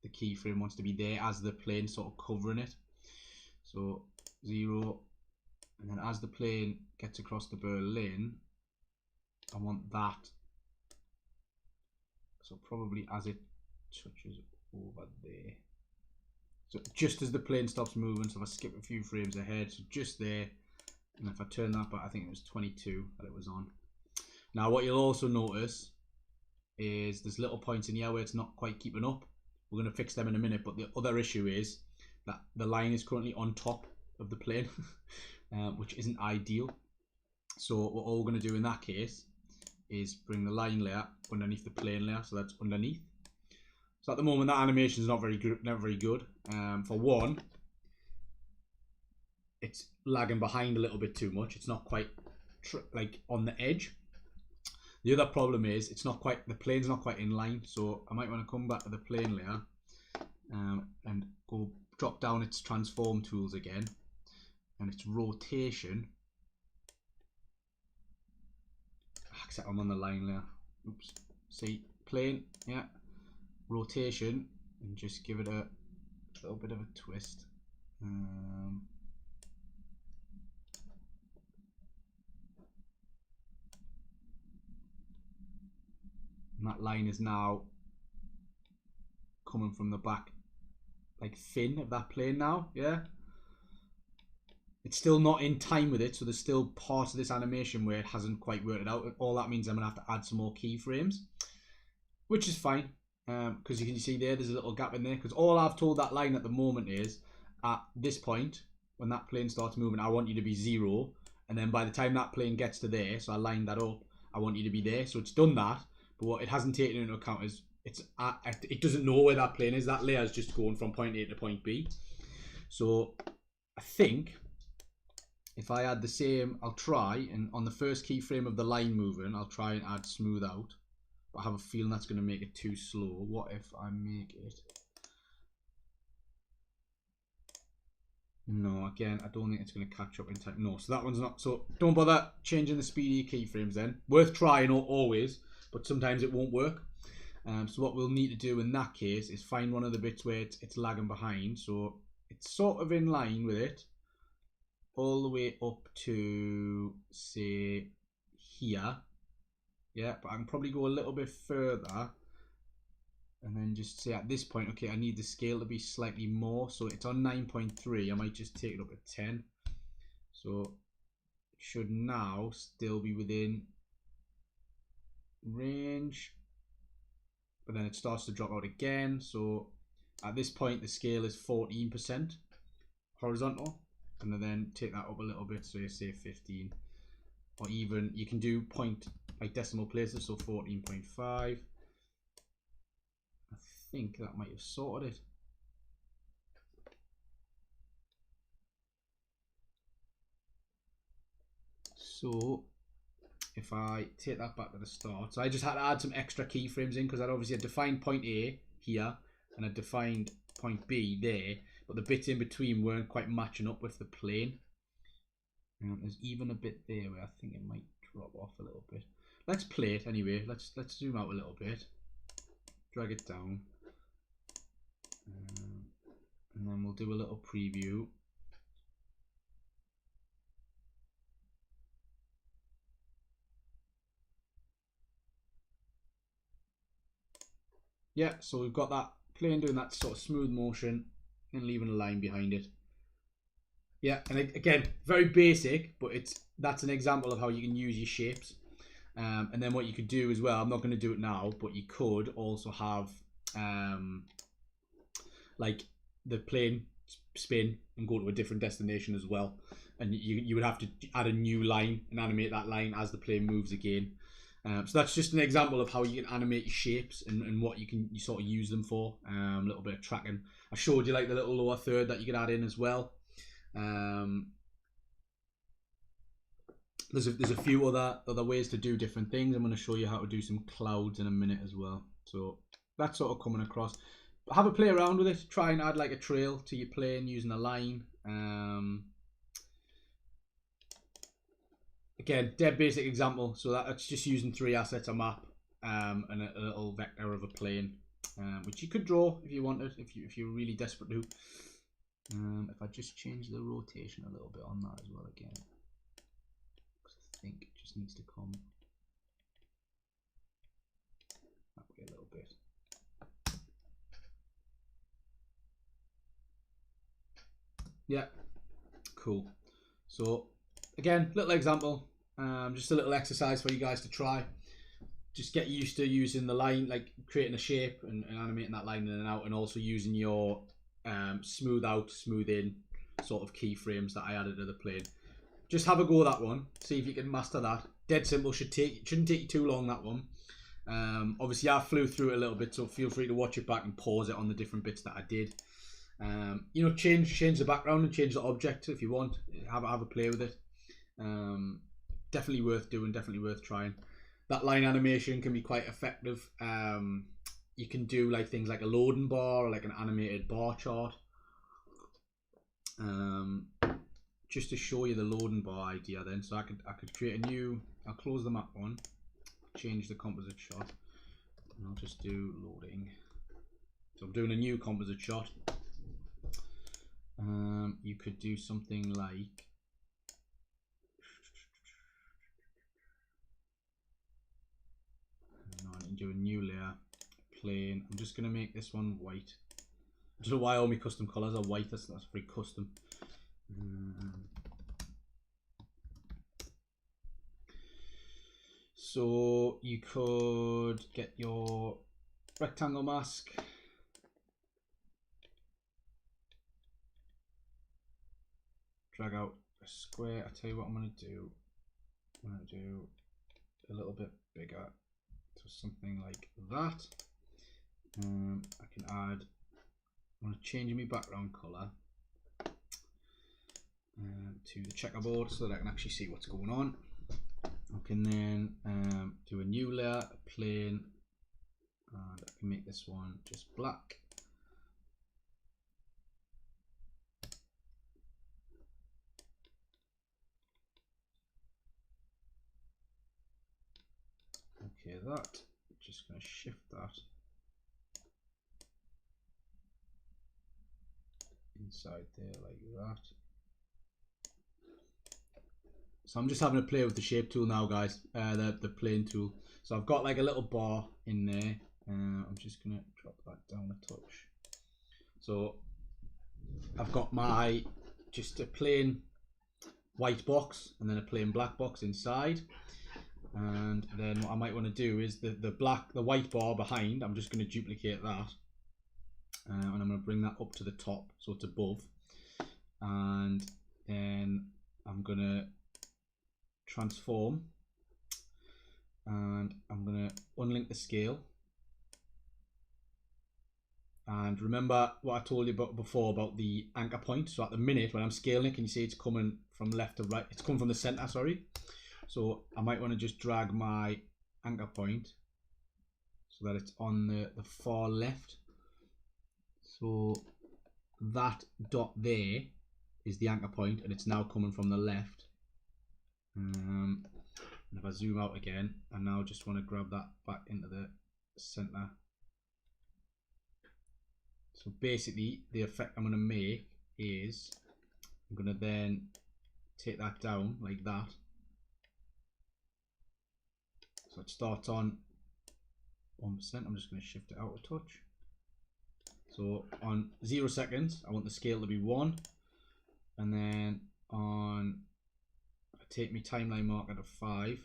the keyframe wants to be there as the plane sort of covering it. So 0, and then as the plane gets across the Berlin, I want that. So probably as it touches over there. So just as the plane stops moving, so if I skip a few frames ahead, so just there, and if I turn that back, I think it was 22 that it was on. Now what you'll also notice is there's little points in here where it's not quite keeping up. We're going to fix them in a minute, but the other issue is that the line is currently on top of the plane, which isn't ideal. So what all we're going to do in that case is bring the line layer underneath the plane layer, so that's underneath. So at the moment that animation is not very good. For one, it's lagging behind a little bit too much. It's not quite like on the edge. The other problem is it's not quite, the plane's not quite in line. So I might want to come back to the plane layer and go drop down its transform tools again, and its rotation. Except I'm on the line layer. Oops. See, plane, yeah. Rotation, and just give it a little bit of a twist. And that line is now coming from the back, like fin of that plane now, yeah. It's still not in time with it, so there's still parts of this animation where it hasn't quite worked it out. All that means I'm gonna have to add some more keyframes, which is fine, because you can see there's a little gap in there, because all I've told that line at the moment is at this point, when that plane starts moving, I want you to be 0, and then by the time that plane gets to there, so I lined that up, I want you to be there. So it's done that, but what it hasn't taken into account is it doesn't know where that plane is. That layer is just going from point A to point B. So I think if I add the same, I'll try, and on the first keyframe of the line moving, I'll try and add smooth out. But I have a feeling that's going to make it too slow. What if I make it? No, again, I don't think it's going to catch up in time. No, so that one's not. So don't bother changing the speed of your keyframes then. Worth trying always, but sometimes it won't work. So what we'll need to do in that case is find one of the bits where it's lagging behind. So it's sort of in line with it, all the way up to, say, here. Yeah, but I can probably go a little bit further and then just say at this point, okay, I need the scale to be slightly more. So it's on 9.3. I might just take it up at 10. So it should now still be within range, but then it starts to drop out again. So at this point, the scale is 14% horizontal. And then take that up a little bit, so you say 15, or even you can do point like decimal places, so 14.5. I think that might have sorted it. So if I take that back to the start, so I just had to add some extra keyframes in, because I'd obviously defined point A here and I defined point B there, but the bits in between weren't quite matching up with the plane. And there's even a bit there where I think it might drop off a little bit. Let's play it anyway. Let's zoom out a little bit, drag it down, and then we'll do a little preview. Yeah, so we've got that plane doing that sort of smooth motion and leaving a line behind it. Yeah, and again, very basic, but that's an example of how you can use your shapes. And then what you could do as well, I'm not going to do it now, but you could also have like the plane spin and go to a different destination as well. And you would have to add a new line and animate that line as the plane moves again. So that's just an example of how you can animate your shapes and what you sort of use them for. A little bit of tracking. I showed you like the little lower third that you could add in as well. The There's a few other ways to do different things. I'm going to show you how to do some clouds in a minute as well. So that's sort of coming across. Have a play around with it. Try and add like a trail to your plane using a line. Again, dead basic example. So that's just using 3 assets, a map, and a little vector of a plane, which you could draw if you wanted, if you're really desperate to. If I just change the rotation a little bit on that as well again, because I think it just needs to come that way a little bit. Yeah, cool. So again, little example, just a little exercise for you guys to try. Just get used to using the line, like creating a shape and animating that line in and out, and also using your smooth out, smooth in sort of keyframes that I added to the plane. Just have a go at that one. See if you can master that. Dead simple. Shouldn't take you too long, that one. Obviously, I flew through it a little bit, so feel free to watch it back and pause it on the different bits that I did. You know, change the background and change the object if you want. Have a play with it. Definitely worth doing. Definitely worth trying. That line animation can be quite effective. You can do like things like a loading bar or like an animated bar chart. Just to show you the loading bar idea, then, so I could create a new. I'll close the map one, change the composite shot, and I'll just do loading. So I'm doing a new composite shot. You could do something like do a new layer, plane. I'm just gonna make this one white. I don't know why all my custom colors are white. That's very custom. So you could get your rectangle mask. Drag out a square. I tell you what I'm gonna do. I'm gonna do a little bit bigger. So something like that. I can add. I want to change my background color to the checkerboard so that I can actually see what's going on. I can then do a new layer, a plane, and I can make this one just black. Okay, that. Just going to shift that inside there like that. So I'm just having a play with the shape tool now, guys. The plane tool. So I've got like a little bar in there. I'm just going to drop that down a touch. So I've got my just a plain white box and then a plain black box inside. And then what I might want to do is the white bar behind, I'm just going to duplicate that. And I'm going to bring that up to the top, so it's above. And then I'm going to transform. And I'm going to unlink the scale. And remember what I told you about before about the anchor point. So at the minute when I'm scaling it, can you see it's coming from left to right? It's coming from the center, sorry. So I might want to just drag my anchor point so that it's on the far left. So that dot there is the anchor point and it's now coming from the left. And if I zoom out again, I now just want to grab that back into the center. So basically the effect I'm going to make is I'm going to then take that down like that. So it starts on 1%. I'm just going to shift it out a touch. So on 0 seconds, I want the scale to be 1. And then on, I take my timeline marker to 5.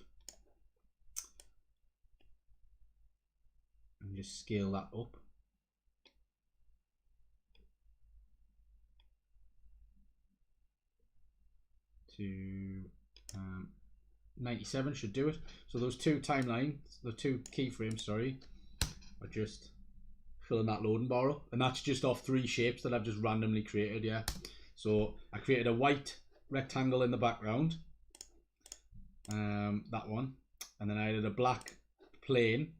And just scale that up. To 97 should do it. So those two timelines, the two keyframes, sorry, are just filling that loading bar up, and that's just off 3 shapes that I've just randomly created. Yeah, so I created a white rectangle in the background, that one, and then I added a black plane,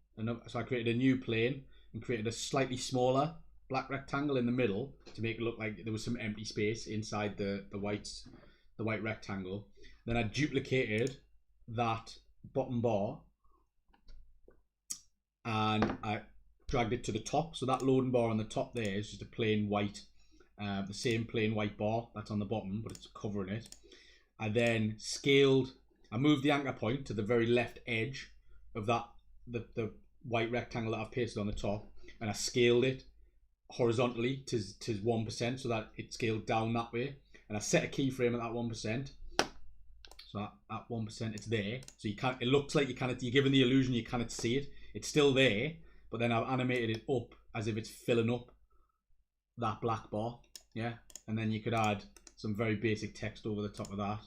so I created a new plane and created a slightly smaller black rectangle in the middle to make it look like there was some empty space inside the white rectangle. Then I duplicated that bottom bar and I dragged it to the top. So that loading bar on the top there is just a plain white, the same plain white bar that's on the bottom, but it's covering it. I then I moved the anchor point to the very left edge of that, the white rectangle that I've pasted on the top, and I scaled it horizontally to 1% so that it scaled down that way. And I set a keyframe at that 1%. So at 1% it's there. So you can't, it looks like you're given the illusion you cannot see it. It's still there, but then I've animated it up as if it's filling up that black bar. Yeah. And then you could add some very basic text over the top of that.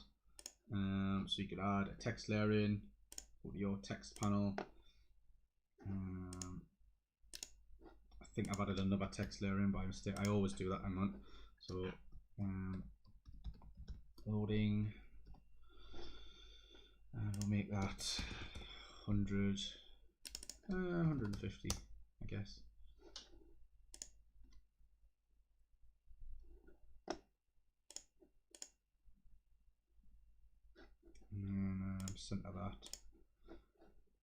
So you could add a text layer in, go to your text panel. I think I've added another text layer in by mistake. I always do that. Hang on. So loading, and we'll make that 100, 150, I guess. And then center that,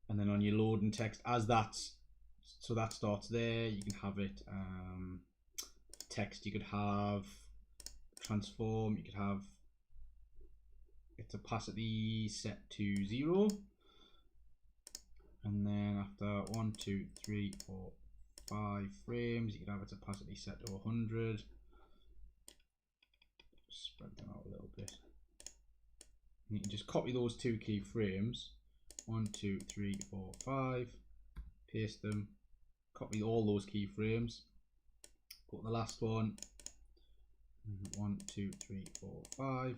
and then on your loading text, as that's, so that starts there, you can have it text, you could have transform, you could have its opacity set to 0, and then after 1, 2, 3, 4, 5 frames, you could have its opacity set to 100. Spread them out a little bit. And you can just copy those 2 keyframes, 1, 2, 3, 4, 5, paste them, copy all those keyframes, go to the last one, 1, 2, 3, 4, 5,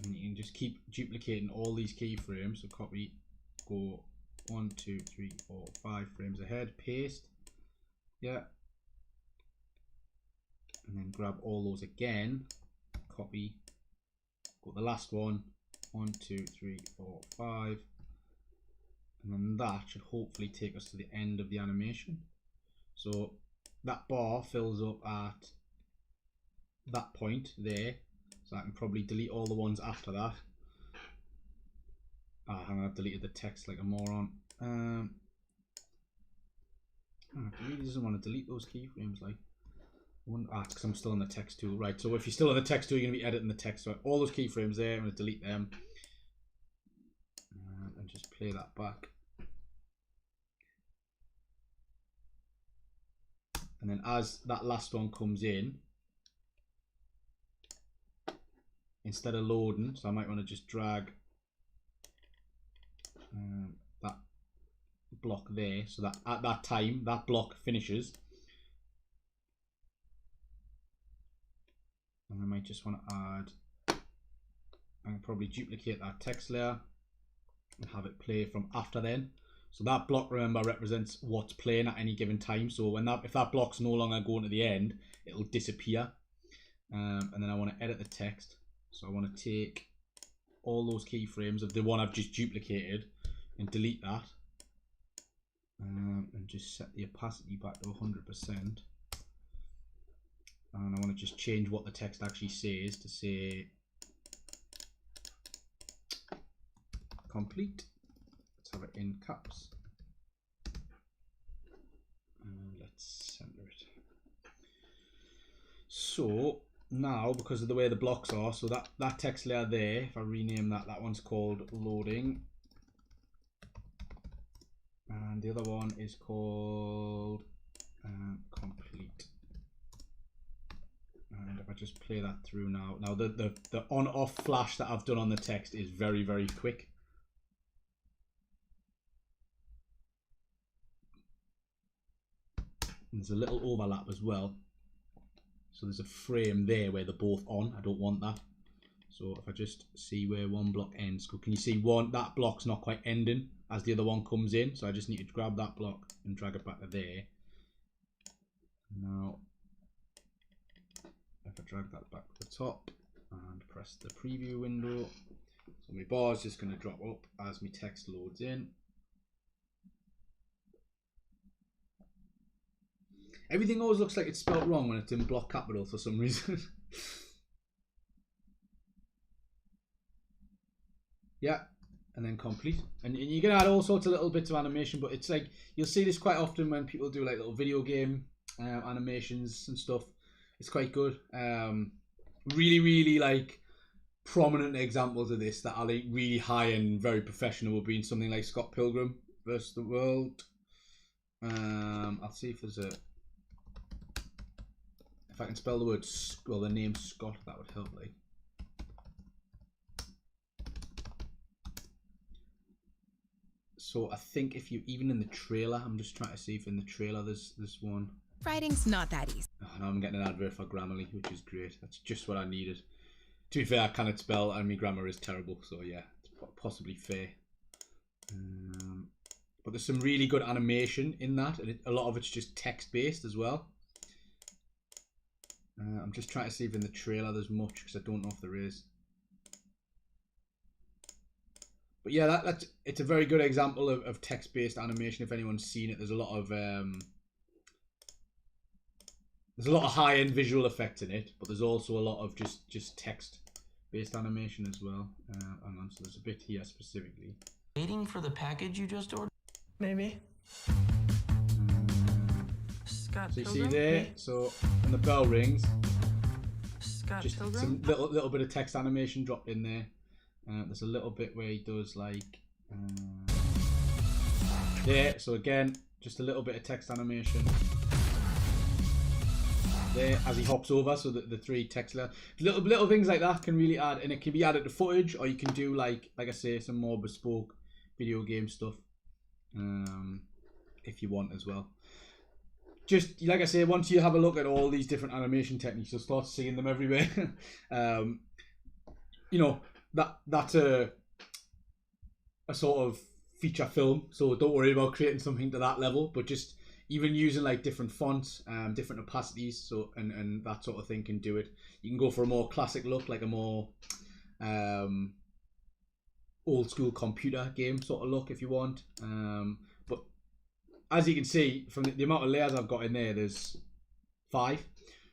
and you can just keep duplicating all these keyframes. So copy, go 1, 2, 3, 4, 5 frames ahead, paste, yeah, and then grab all those again, copy, go to the last one, 1, 2, 3, 4, 5, and then that should hopefully take us to the end of the animation. So that bar fills up at that point there, so I can probably delete all the ones after that. Hang on, I've deleted the text like a moron. It really doesn't want to delete those keyframes, like, because I'm still in the text tool, right? So if you're still in the text tool, you're going to be editing the text. So all those keyframes there, I'm going to delete them and just play that back. And then as that last one comes in, instead of loading, so I might want to just drag that block there, so that at that time that block finishes. And I might just want to add, I can probably duplicate that text layer and have it play from after then. So that block, remember, represents what's playing at any given time. So when if that block's no longer going to the end, it'll disappear. And then I want to edit the text. So I want to take all those keyframes of the one I've just duplicated and delete that. And just set the opacity back to 100%. And I want to just change what the text actually says to say complete. Let's have it in caps. And let's center it. So now, because of the way the blocks are, so that text layer there, if I rename that, that one's called loading. And the other one is called complete. And if I just play that through now, the on-off flash that I've done on the text is very, very quick. And there's a little overlap as well. So there's a frame there where they're both on. I don't want that. So if I just see where one block ends, can you see that block's not quite ending as the other one comes in? So I just need to grab that block and drag it back to there. Now, if I drag that back to the top and press the preview window, so So my bar is just going to drop up as my text loads in. Everything always looks like it's spelled wrong when it's in block capital for some reason. Yeah, and then complete. And you can add all sorts of little bits of animation, but it's like, you'll see this quite often when people do like little video game animations and stuff. It's quite good. Really, really like prominent examples of this that are like really high and very professional would be in something like Scott Pilgrim versus the World. I'll see if there's a... If I can spell the word, well, the name Scott, that would help. Like, so I think if you, even in the trailer, I'm just trying to see if in the trailer there's one. Writing's not that easy. Oh, now I'm getting an advert for Grammarly, which is great. That's just what I needed. To be fair, I cannot spell and my grammar is terrible, so yeah, it's possibly fair. But there's some really good animation in that, and a lot of it's just text based as well. I'm just trying to see if in the trailer there's much, because I don't know if there is. But yeah, it's a very good example of text-based animation. If anyone's seen it, there's a lot of high-end visual effects in it, but there's also a lot of just text-based animation as well. Hang on, so there's a bit here specifically. Waiting for the package you just ordered? Maybe. Scott So you see Pilgrim? there, so when the bell rings, Scott just Pilgrim? some little bit of text animation dropped in there. There's a little bit where he does like there. So again, just a little bit of text animation there as he hops over. So that the three text little things like that can really add, and it can be added to footage, or you can do like I say, some more bespoke video game stuff if you want as well. Just like I say, once you have a look at all these different animation techniques, you'll start seeing them everywhere. You know, that's a sort of feature film, so don't worry about creating something to that level, but just even using like different fonts, different opacities, so and that sort of thing can do it. You can go for a more classic look, like a more old school computer game sort of look if you want. But as you can see from the amount of layers I've got in there, there's 5.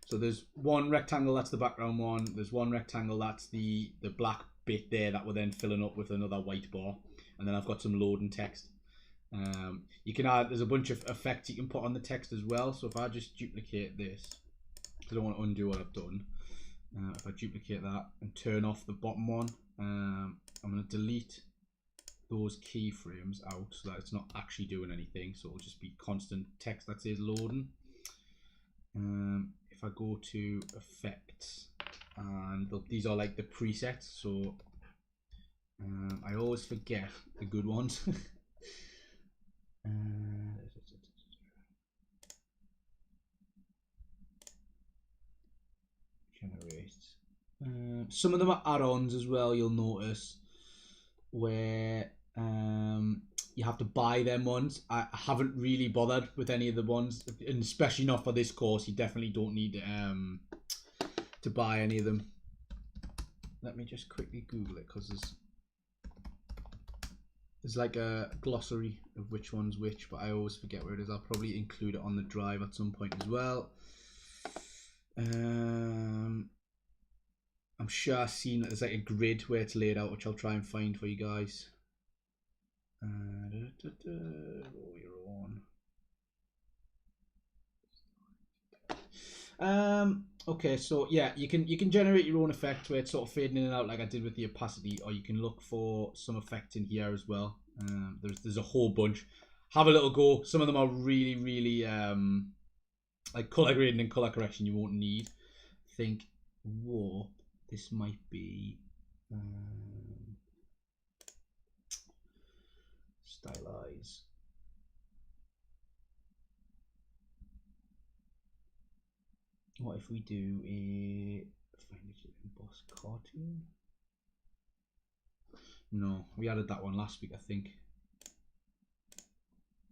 So there's one rectangle, that's the background one. There's one rectangle, that's the black bit there that we're then filling up with another white bar. And then I've got some loading text. You can add, there's a bunch of effects you can put on the text as well. So if I just duplicate this, because I don't want to undo what I've done. If I duplicate that and turn off the bottom one, I'm going to delete those keyframes out so that it's not actually doing anything. So it'll just be constant text that says loading. If I go to effects, and these are like the presets, so I always forget the good ones. Generate. Some of them are add-ons as well, you'll notice, where you have to buy them ones. I haven't really bothered with any of the ones, and especially not for this course. You definitely don't need to buy any of them. Let me just quickly Google it, because there's like a glossary of which one's which, but I always forget where it is. I'll probably include it on the drive at some point as well. I'm sure I've seen there's like a grid where it's laid out, which I'll try and find for you guys. Okay, so yeah, you can generate your own effect where it's sort of fading in and out like I did with the opacity, or you can look for some effects in here as well. There's a whole bunch. Have a little go. Some of them are really like color grading and color correction you won't need. I think warp, this might be stylize. What if we do a find it emboss cartoon? No, we added that one last week, I think.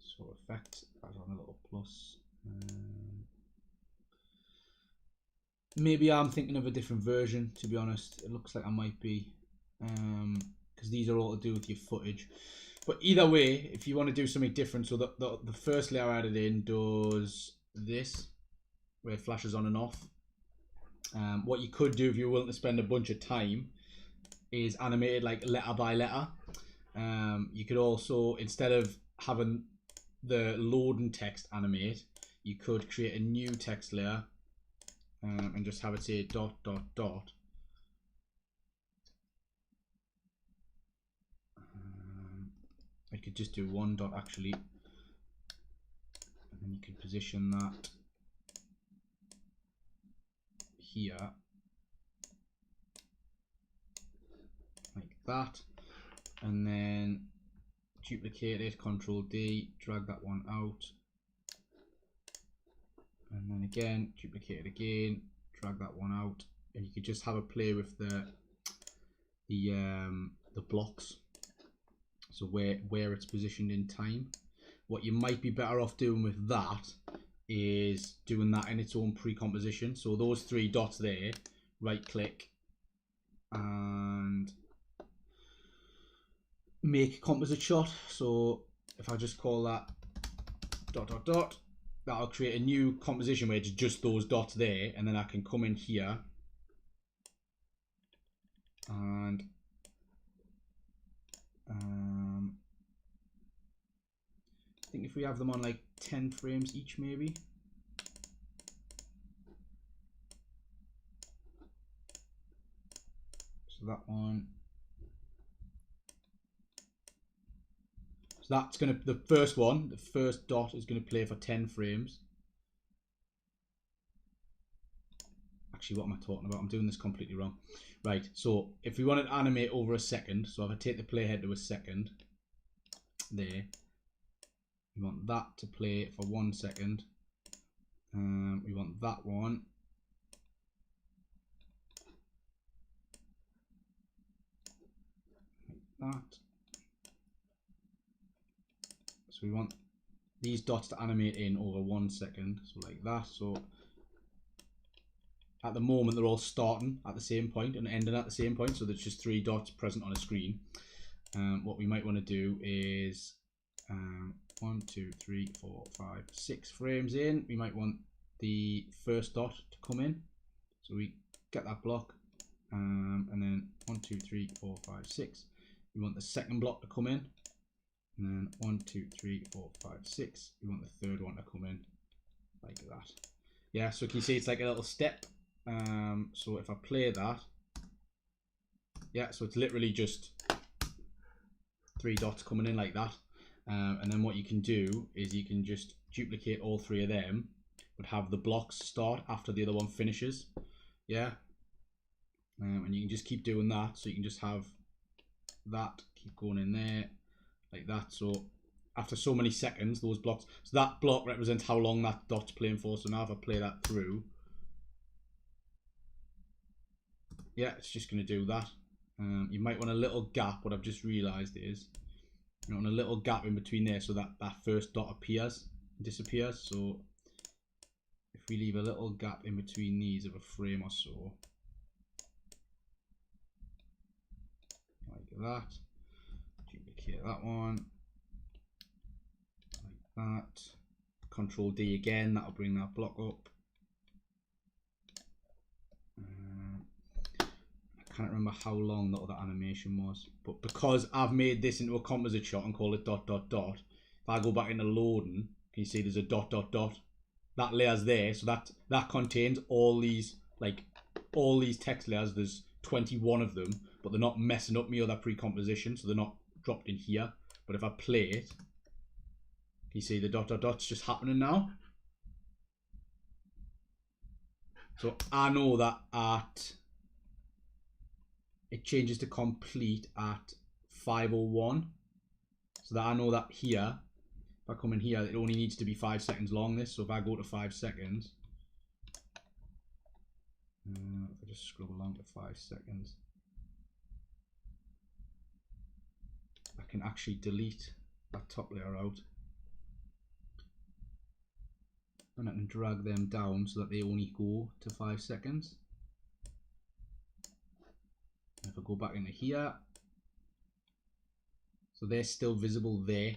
So effects, that's on a little plus. Maybe I'm thinking of a different version, to be honest. It looks like I might be, because because these are all to do with your footage. But either way, if you want to do something different, so the first layer I added in does this, where it flashes on and off. What you could do if you're willing to spend a bunch of time is animate it like letter by letter. You could also, instead of having the loading text animate, you could create a new text layer and just have it say ... I could just do one dot actually, and then you can position that here like that, and then duplicate it, Control D, drag that one out, and then again duplicate it again, drag that one out, and you could just have a play with the blocks, so where it's positioned in time. What you might be better off doing with that is doing that in its own pre-composition. So those 3 dots there, right click and make composite shot. So if I just call that ... that'll create a new composition where it's just those dots there, and then I can come in here and I think if we have them on like 10 frames each, maybe. So that one. So that's gonna, the first one, the first dot is gonna play for 10 frames. Actually, what am I talking about? I'm doing this completely wrong. Right, so if we want to animate over a second, so if I take the playhead to a second, there, we want that to play for 1 second. We want that one like that. So we want these dots to animate in over 1 second, so like that. So at the moment they're all starting at the same point and ending at the same point, so there's just 3 dots present on a screen. What we might want to do is 1, 2, 3, 4, 5, 6 frames in, we might want the first dot to come in, so we get that block, and then 1, 2, 3, 4, 5, 6, we want the second block to come in, and then 1, 2, 3, 4, 5, 6, we want the third one to come in like that. Yeah, so can you see it's like a little step. So if I play that, yeah, so it's literally just 3 dots coming in like that. And then what you can do is you can just duplicate all 3 of them, but have the blocks start after the other one finishes. Yeah, and you can just keep doing that, so you can just have that keep going in there like that. So after so many seconds, those blocks, so that block represents how long that dot's playing for. So now if I play that through, yeah, it's just going to do that. You might want a little gap. What I've just realized is you want a little gap in between there, so that that first dot appears and disappears. So if we leave a little gap in between these of a frame or so, like that, duplicate that one like that, Control D again, that'll bring that block up. I can't remember how long the other animation was, but because I've made this into a composite shot and call it ... if I go back into loading, can you see there's a ... that layer's there, so that contains all these, like all these text layers. There's 21 of them, but they're not messing up my other pre-composition, so they're not dropped in here. But if I play it, can you see the ... it's just happening now? So I know that it changes to complete at 5:01, so that I know that here, if I come in here, it only needs to be 5 seconds long, this. So if I go to 5 seconds, if I just scroll along to 5 seconds, I can actually delete that top layer out, and I can drag them down so that they only go to 5 seconds. If I go back into here, So they're still visible there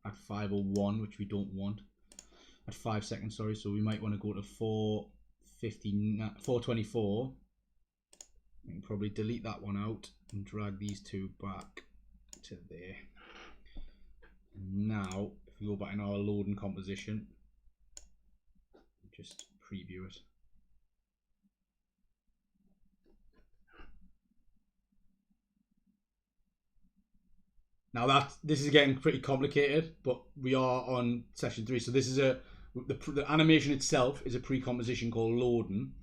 at 5:01, which we don't want. At 5 seconds, sorry. So we might want to go to 424. We can probably delete that one out and drag these two back to there. Now, if we go back in our loading composition, just preview it. Now this is getting pretty complicated, but we are on session 3. So this is the animation itself is a pre-composition called loading.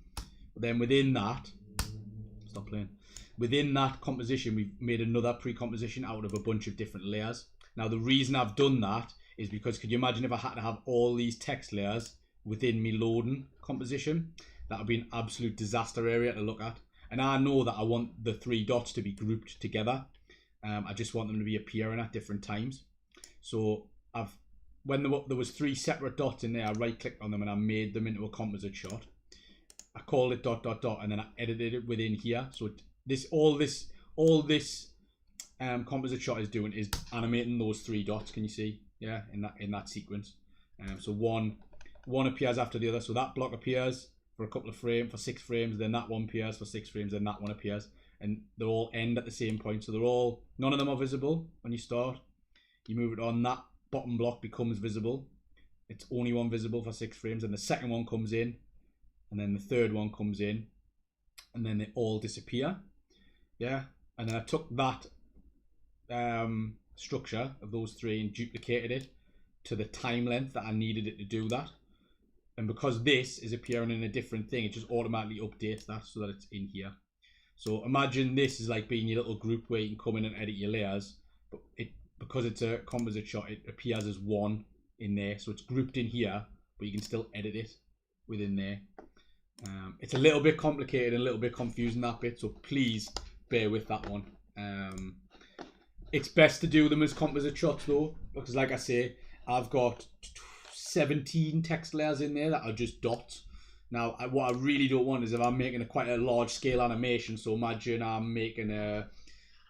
But then within that, stop playing. Within that composition, we've made another pre-composition out of a bunch of different layers. Now the reason I've done that is because could you imagine if I had to have all these text layers within me loading composition? That would be an absolute disaster area to look at. And I know that I want the 3 dots to be grouped together. I just want them to be appearing at different times. So when there was 3 separate dots in there, I right clicked on them and I made them into a composite shot. I called it ... and then I edited it within here. So all this composite shot is doing is animating those 3 dots. Can you see? Yeah, in that sequence. So one appears after the other. So that block appears for a couple of frames, for 6 frames. Then that one appears for 6 frames. Then that one appears. And they all end at the same point. So none of them are visible when you start. You move it on, that bottom block becomes visible. It's only one visible for 6 frames. And the second one comes in. And then the third one comes in. And then they all disappear. Yeah. And then I took that structure of those 3 and duplicated it to the time length that I needed it to do that. And because this is appearing in a different thing, it just automatically updates that so that it's in here. So imagine this is like being your little group where you can come in and edit your layers, but because it's a composite shot, it appears as one in there. So it's grouped in here, but you can still edit it within there. It's a little bit complicated and a little bit confusing, that bit, so please bear with that one. It's best to do them as composite shots though, because like I say, I've got 17 text layers in there that are just dots. Now, what I really don't want is if I'm making quite a large scale animation, so imagine I'm making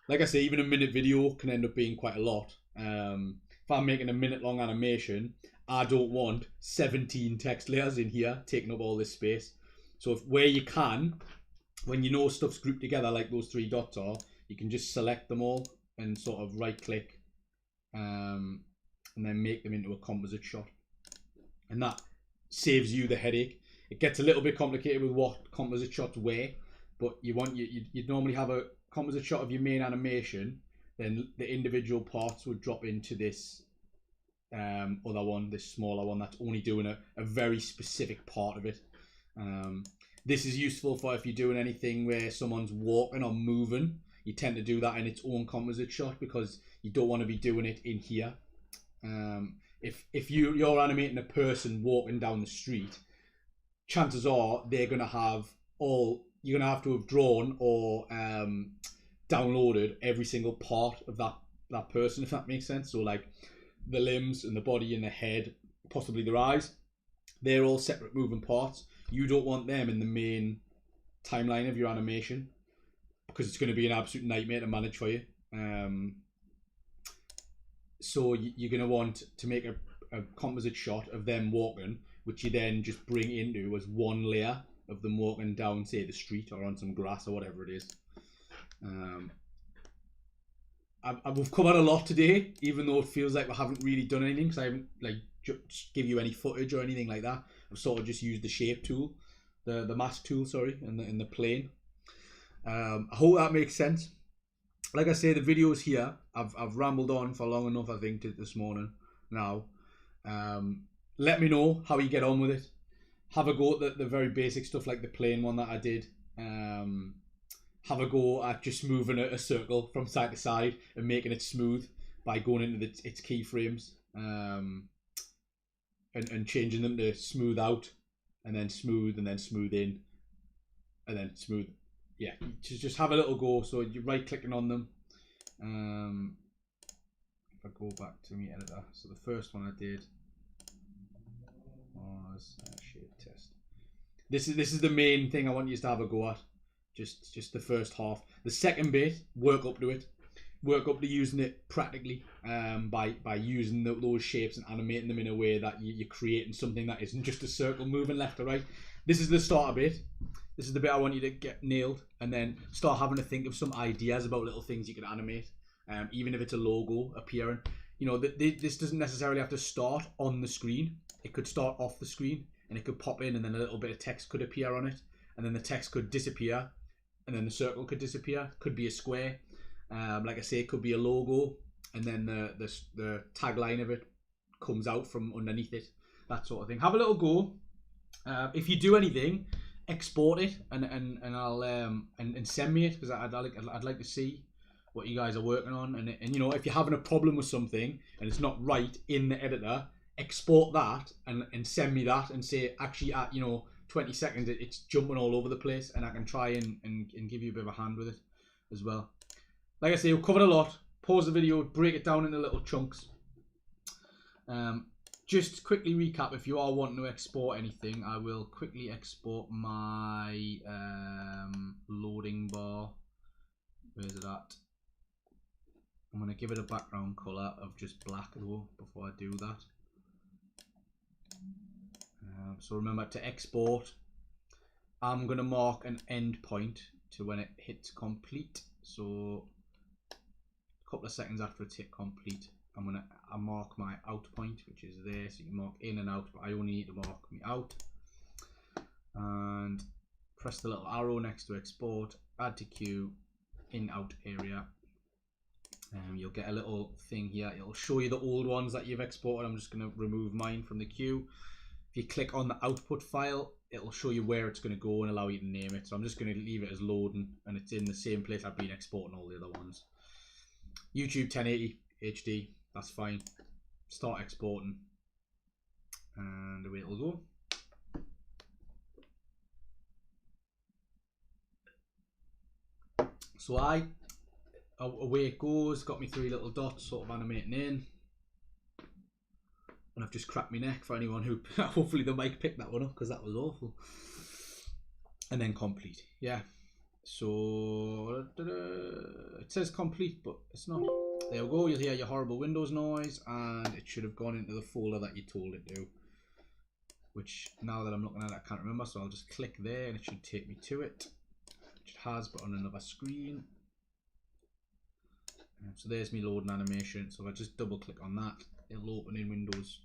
like I say, even a minute video can end up being quite a lot. If I'm making a minute long animation, I don't want 17 text layers in here taking up all this space. So where you can, when you know stuff's grouped together like those 3 dots are, you can just select them all and sort of right click and then make them into a composite shot. And that saves you the headache. It gets a little bit complicated with what composite shots were, but you'd normally have a composite shot of your main animation, then the individual parts would drop into this other one, this smaller one that's only doing a very specific part of it. This is useful for if you're doing anything where someone's walking or moving. You tend to do that in its own composite shot because you don't want to be doing it in here. If you're animating a person walking down the street, chances are they're going to have you're going to have to have drawn or downloaded every single part of that person, if that makes sense. So like the limbs and the body and the head, possibly their eyes, they're all separate moving parts. You don't want them in the main timeline of your animation because it's going to be an absolute nightmare to manage for you. So you're going to want to make a composite shot of them walking, which you then just bring into as one layer of them walking down, say, the street or on some grass or whatever it is. We've covered a lot today, even though it feels like we haven't really done anything because I haven't just give you any footage or anything like that. I've sort of just used the shape tool, the mask tool, sorry, in the plane. I hope that makes sense. Like I say, the videos here, I've rambled on for long enough, I think, this morning now. Let me know how you get on with it. Have a go at the very basic stuff like the plane one that I did. Have a go at just moving a circle from side to side and making it smooth by going into its keyframes and changing them to smooth out and then smooth in and then smooth. Yeah, just have a little go. So you're right clicking on them. If I go back to my editor, so the first one I did was shape test. This is the main thing I want you to have a go at. Just the first half. The second bit, work up to it. work up to using it practically by using those shapes and animating them in a way that you're creating something that isn't just a circle moving left to right. This is the starter bit. This is the bit I want you to get nailed, and then start having to think of some ideas about little things you can animate, even if it's a logo appearing. You know, this doesn't necessarily have to start on the screen. It could start off the screen, and it could pop in, and then a little bit of text could appear on it, and then the text could disappear, and then the circle could disappear. Could be a square. Like I say, it could be a logo, and then the tagline of it comes out from underneath it. That sort of thing. Have a little go. If you do anything, export it and I'll and send me it, because I'd like to see what you guys are working on. And you know, if you're having a problem with something and it's not right in the editor, export that and send me that and say, actually, at 20 seconds it's jumping all over the place, and I can try and give you a bit of a hand with it as well. Like I say, we've covered a lot. Pause the video, break it down into little chunks. Just quickly recap, if you are wanting to export anything, I will quickly export my loading bar. Where's it at? I'm going to give it a background colour of just black though before I do that. So remember, to export, I'm going to mark an end point to when it hits complete. So a couple of seconds after it's hit complete, I mark my out point, which is there. So you can mark in and out, but I only need to mark me out. And press the little arrow next to export, add to queue, in out area. You'll get a little thing here. It'll show you the old ones that you've exported. I'm just going to remove mine from the queue. If you click on the output file, it'll show you where it's going to go and allow you to name it. So I'm just going to leave it as loading, and it's in the same place I've been exporting all the other ones. YouTube 1080 HD, that's fine. Start exporting, and away it'll go. So away it goes. Got me 3 little dots sort of animating in. And I've just cracked my neck for anyone who hopefully the mic picked that one up, because that was awful. And then complete. Yeah. So it says complete, but it's not. There we go. You'll hear your horrible Windows noise, and it should have gone into the folder that you told it to. Which, now that I'm looking at it, I can't remember. So I'll just click there, and it should take me to it. Which it has, but on another screen. So there's me loading animation. So if I just double click on that, it'll open in Windows,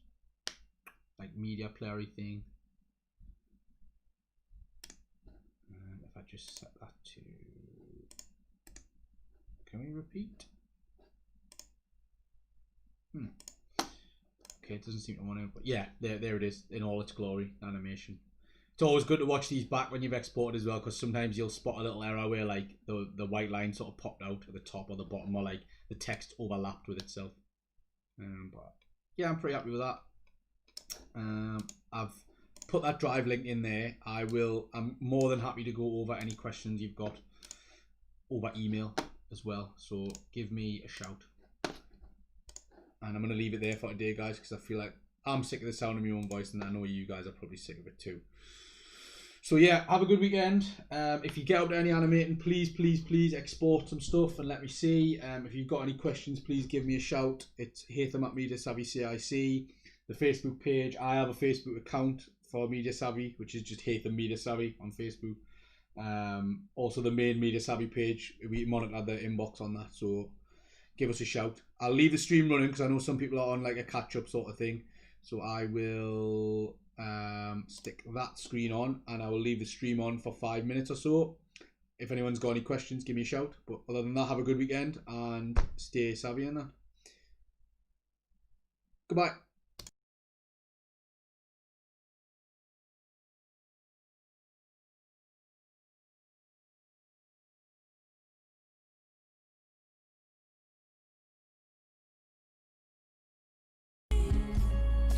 like media player thing. And if I just set that to, can we repeat? Okay, it doesn't seem to want to, but yeah, there it is in all its glory, animation. It's always good to watch these back when you've exported as well, because sometimes you'll spot a little error where like the white line sort of popped out at the top or the bottom, or like the text overlapped with itself. But yeah, I'm pretty happy with that. I've put that drive link in there. I'm more than happy to go over any questions you've got over email as well. So give me a shout. And I'm going to leave it there for today, guys, because I feel like I'm sick of the sound of my own voice, and I know you guys are probably sick of it too. So yeah, have a good weekend. If you get up to any animating, please export some stuff and let me see. If you've got any questions, please give me a shout. It's Hatham at Media Savvy CIC. The Facebook page, I have a Facebook account for Media Savvy, which is just Hatham Media Savvy on Facebook. Also the main Media Savvy page, we monitor the inbox on that, so give us a shout. I'll leave the stream running because I know some people are on like a catch-up sort of thing. So I will stick that screen on, and I will leave the stream on for 5 minutes or so. If anyone's got any questions, give me a shout. But other than that, have a good weekend and stay savvy in that. Goodbye.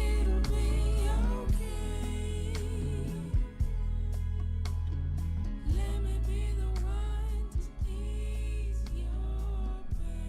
It'll be okay. Let me be the one to ease your pain.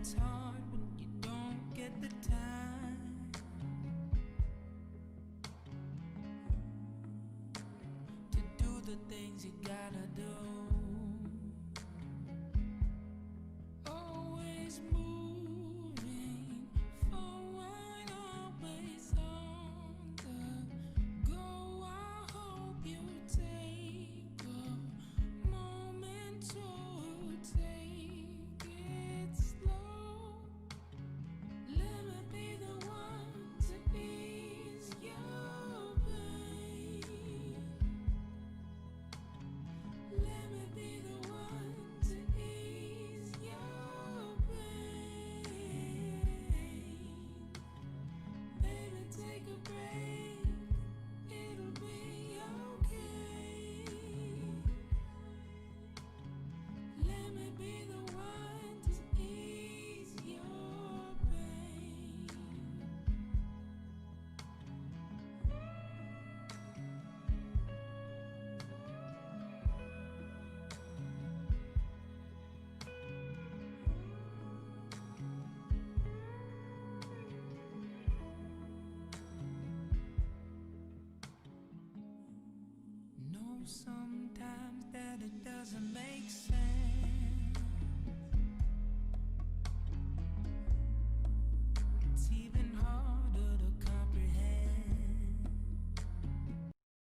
it's hard when you don't get the time to do the things you gotta do. Always moving forward, always on the go. I hope you take a moment to take it slow. Let me be the one to ease your pain. Let me be the one to ease your pain. Baby, take a break. It'll be okay. Let me be the one to ease your pain. Know sometimes that it doesn't make sense.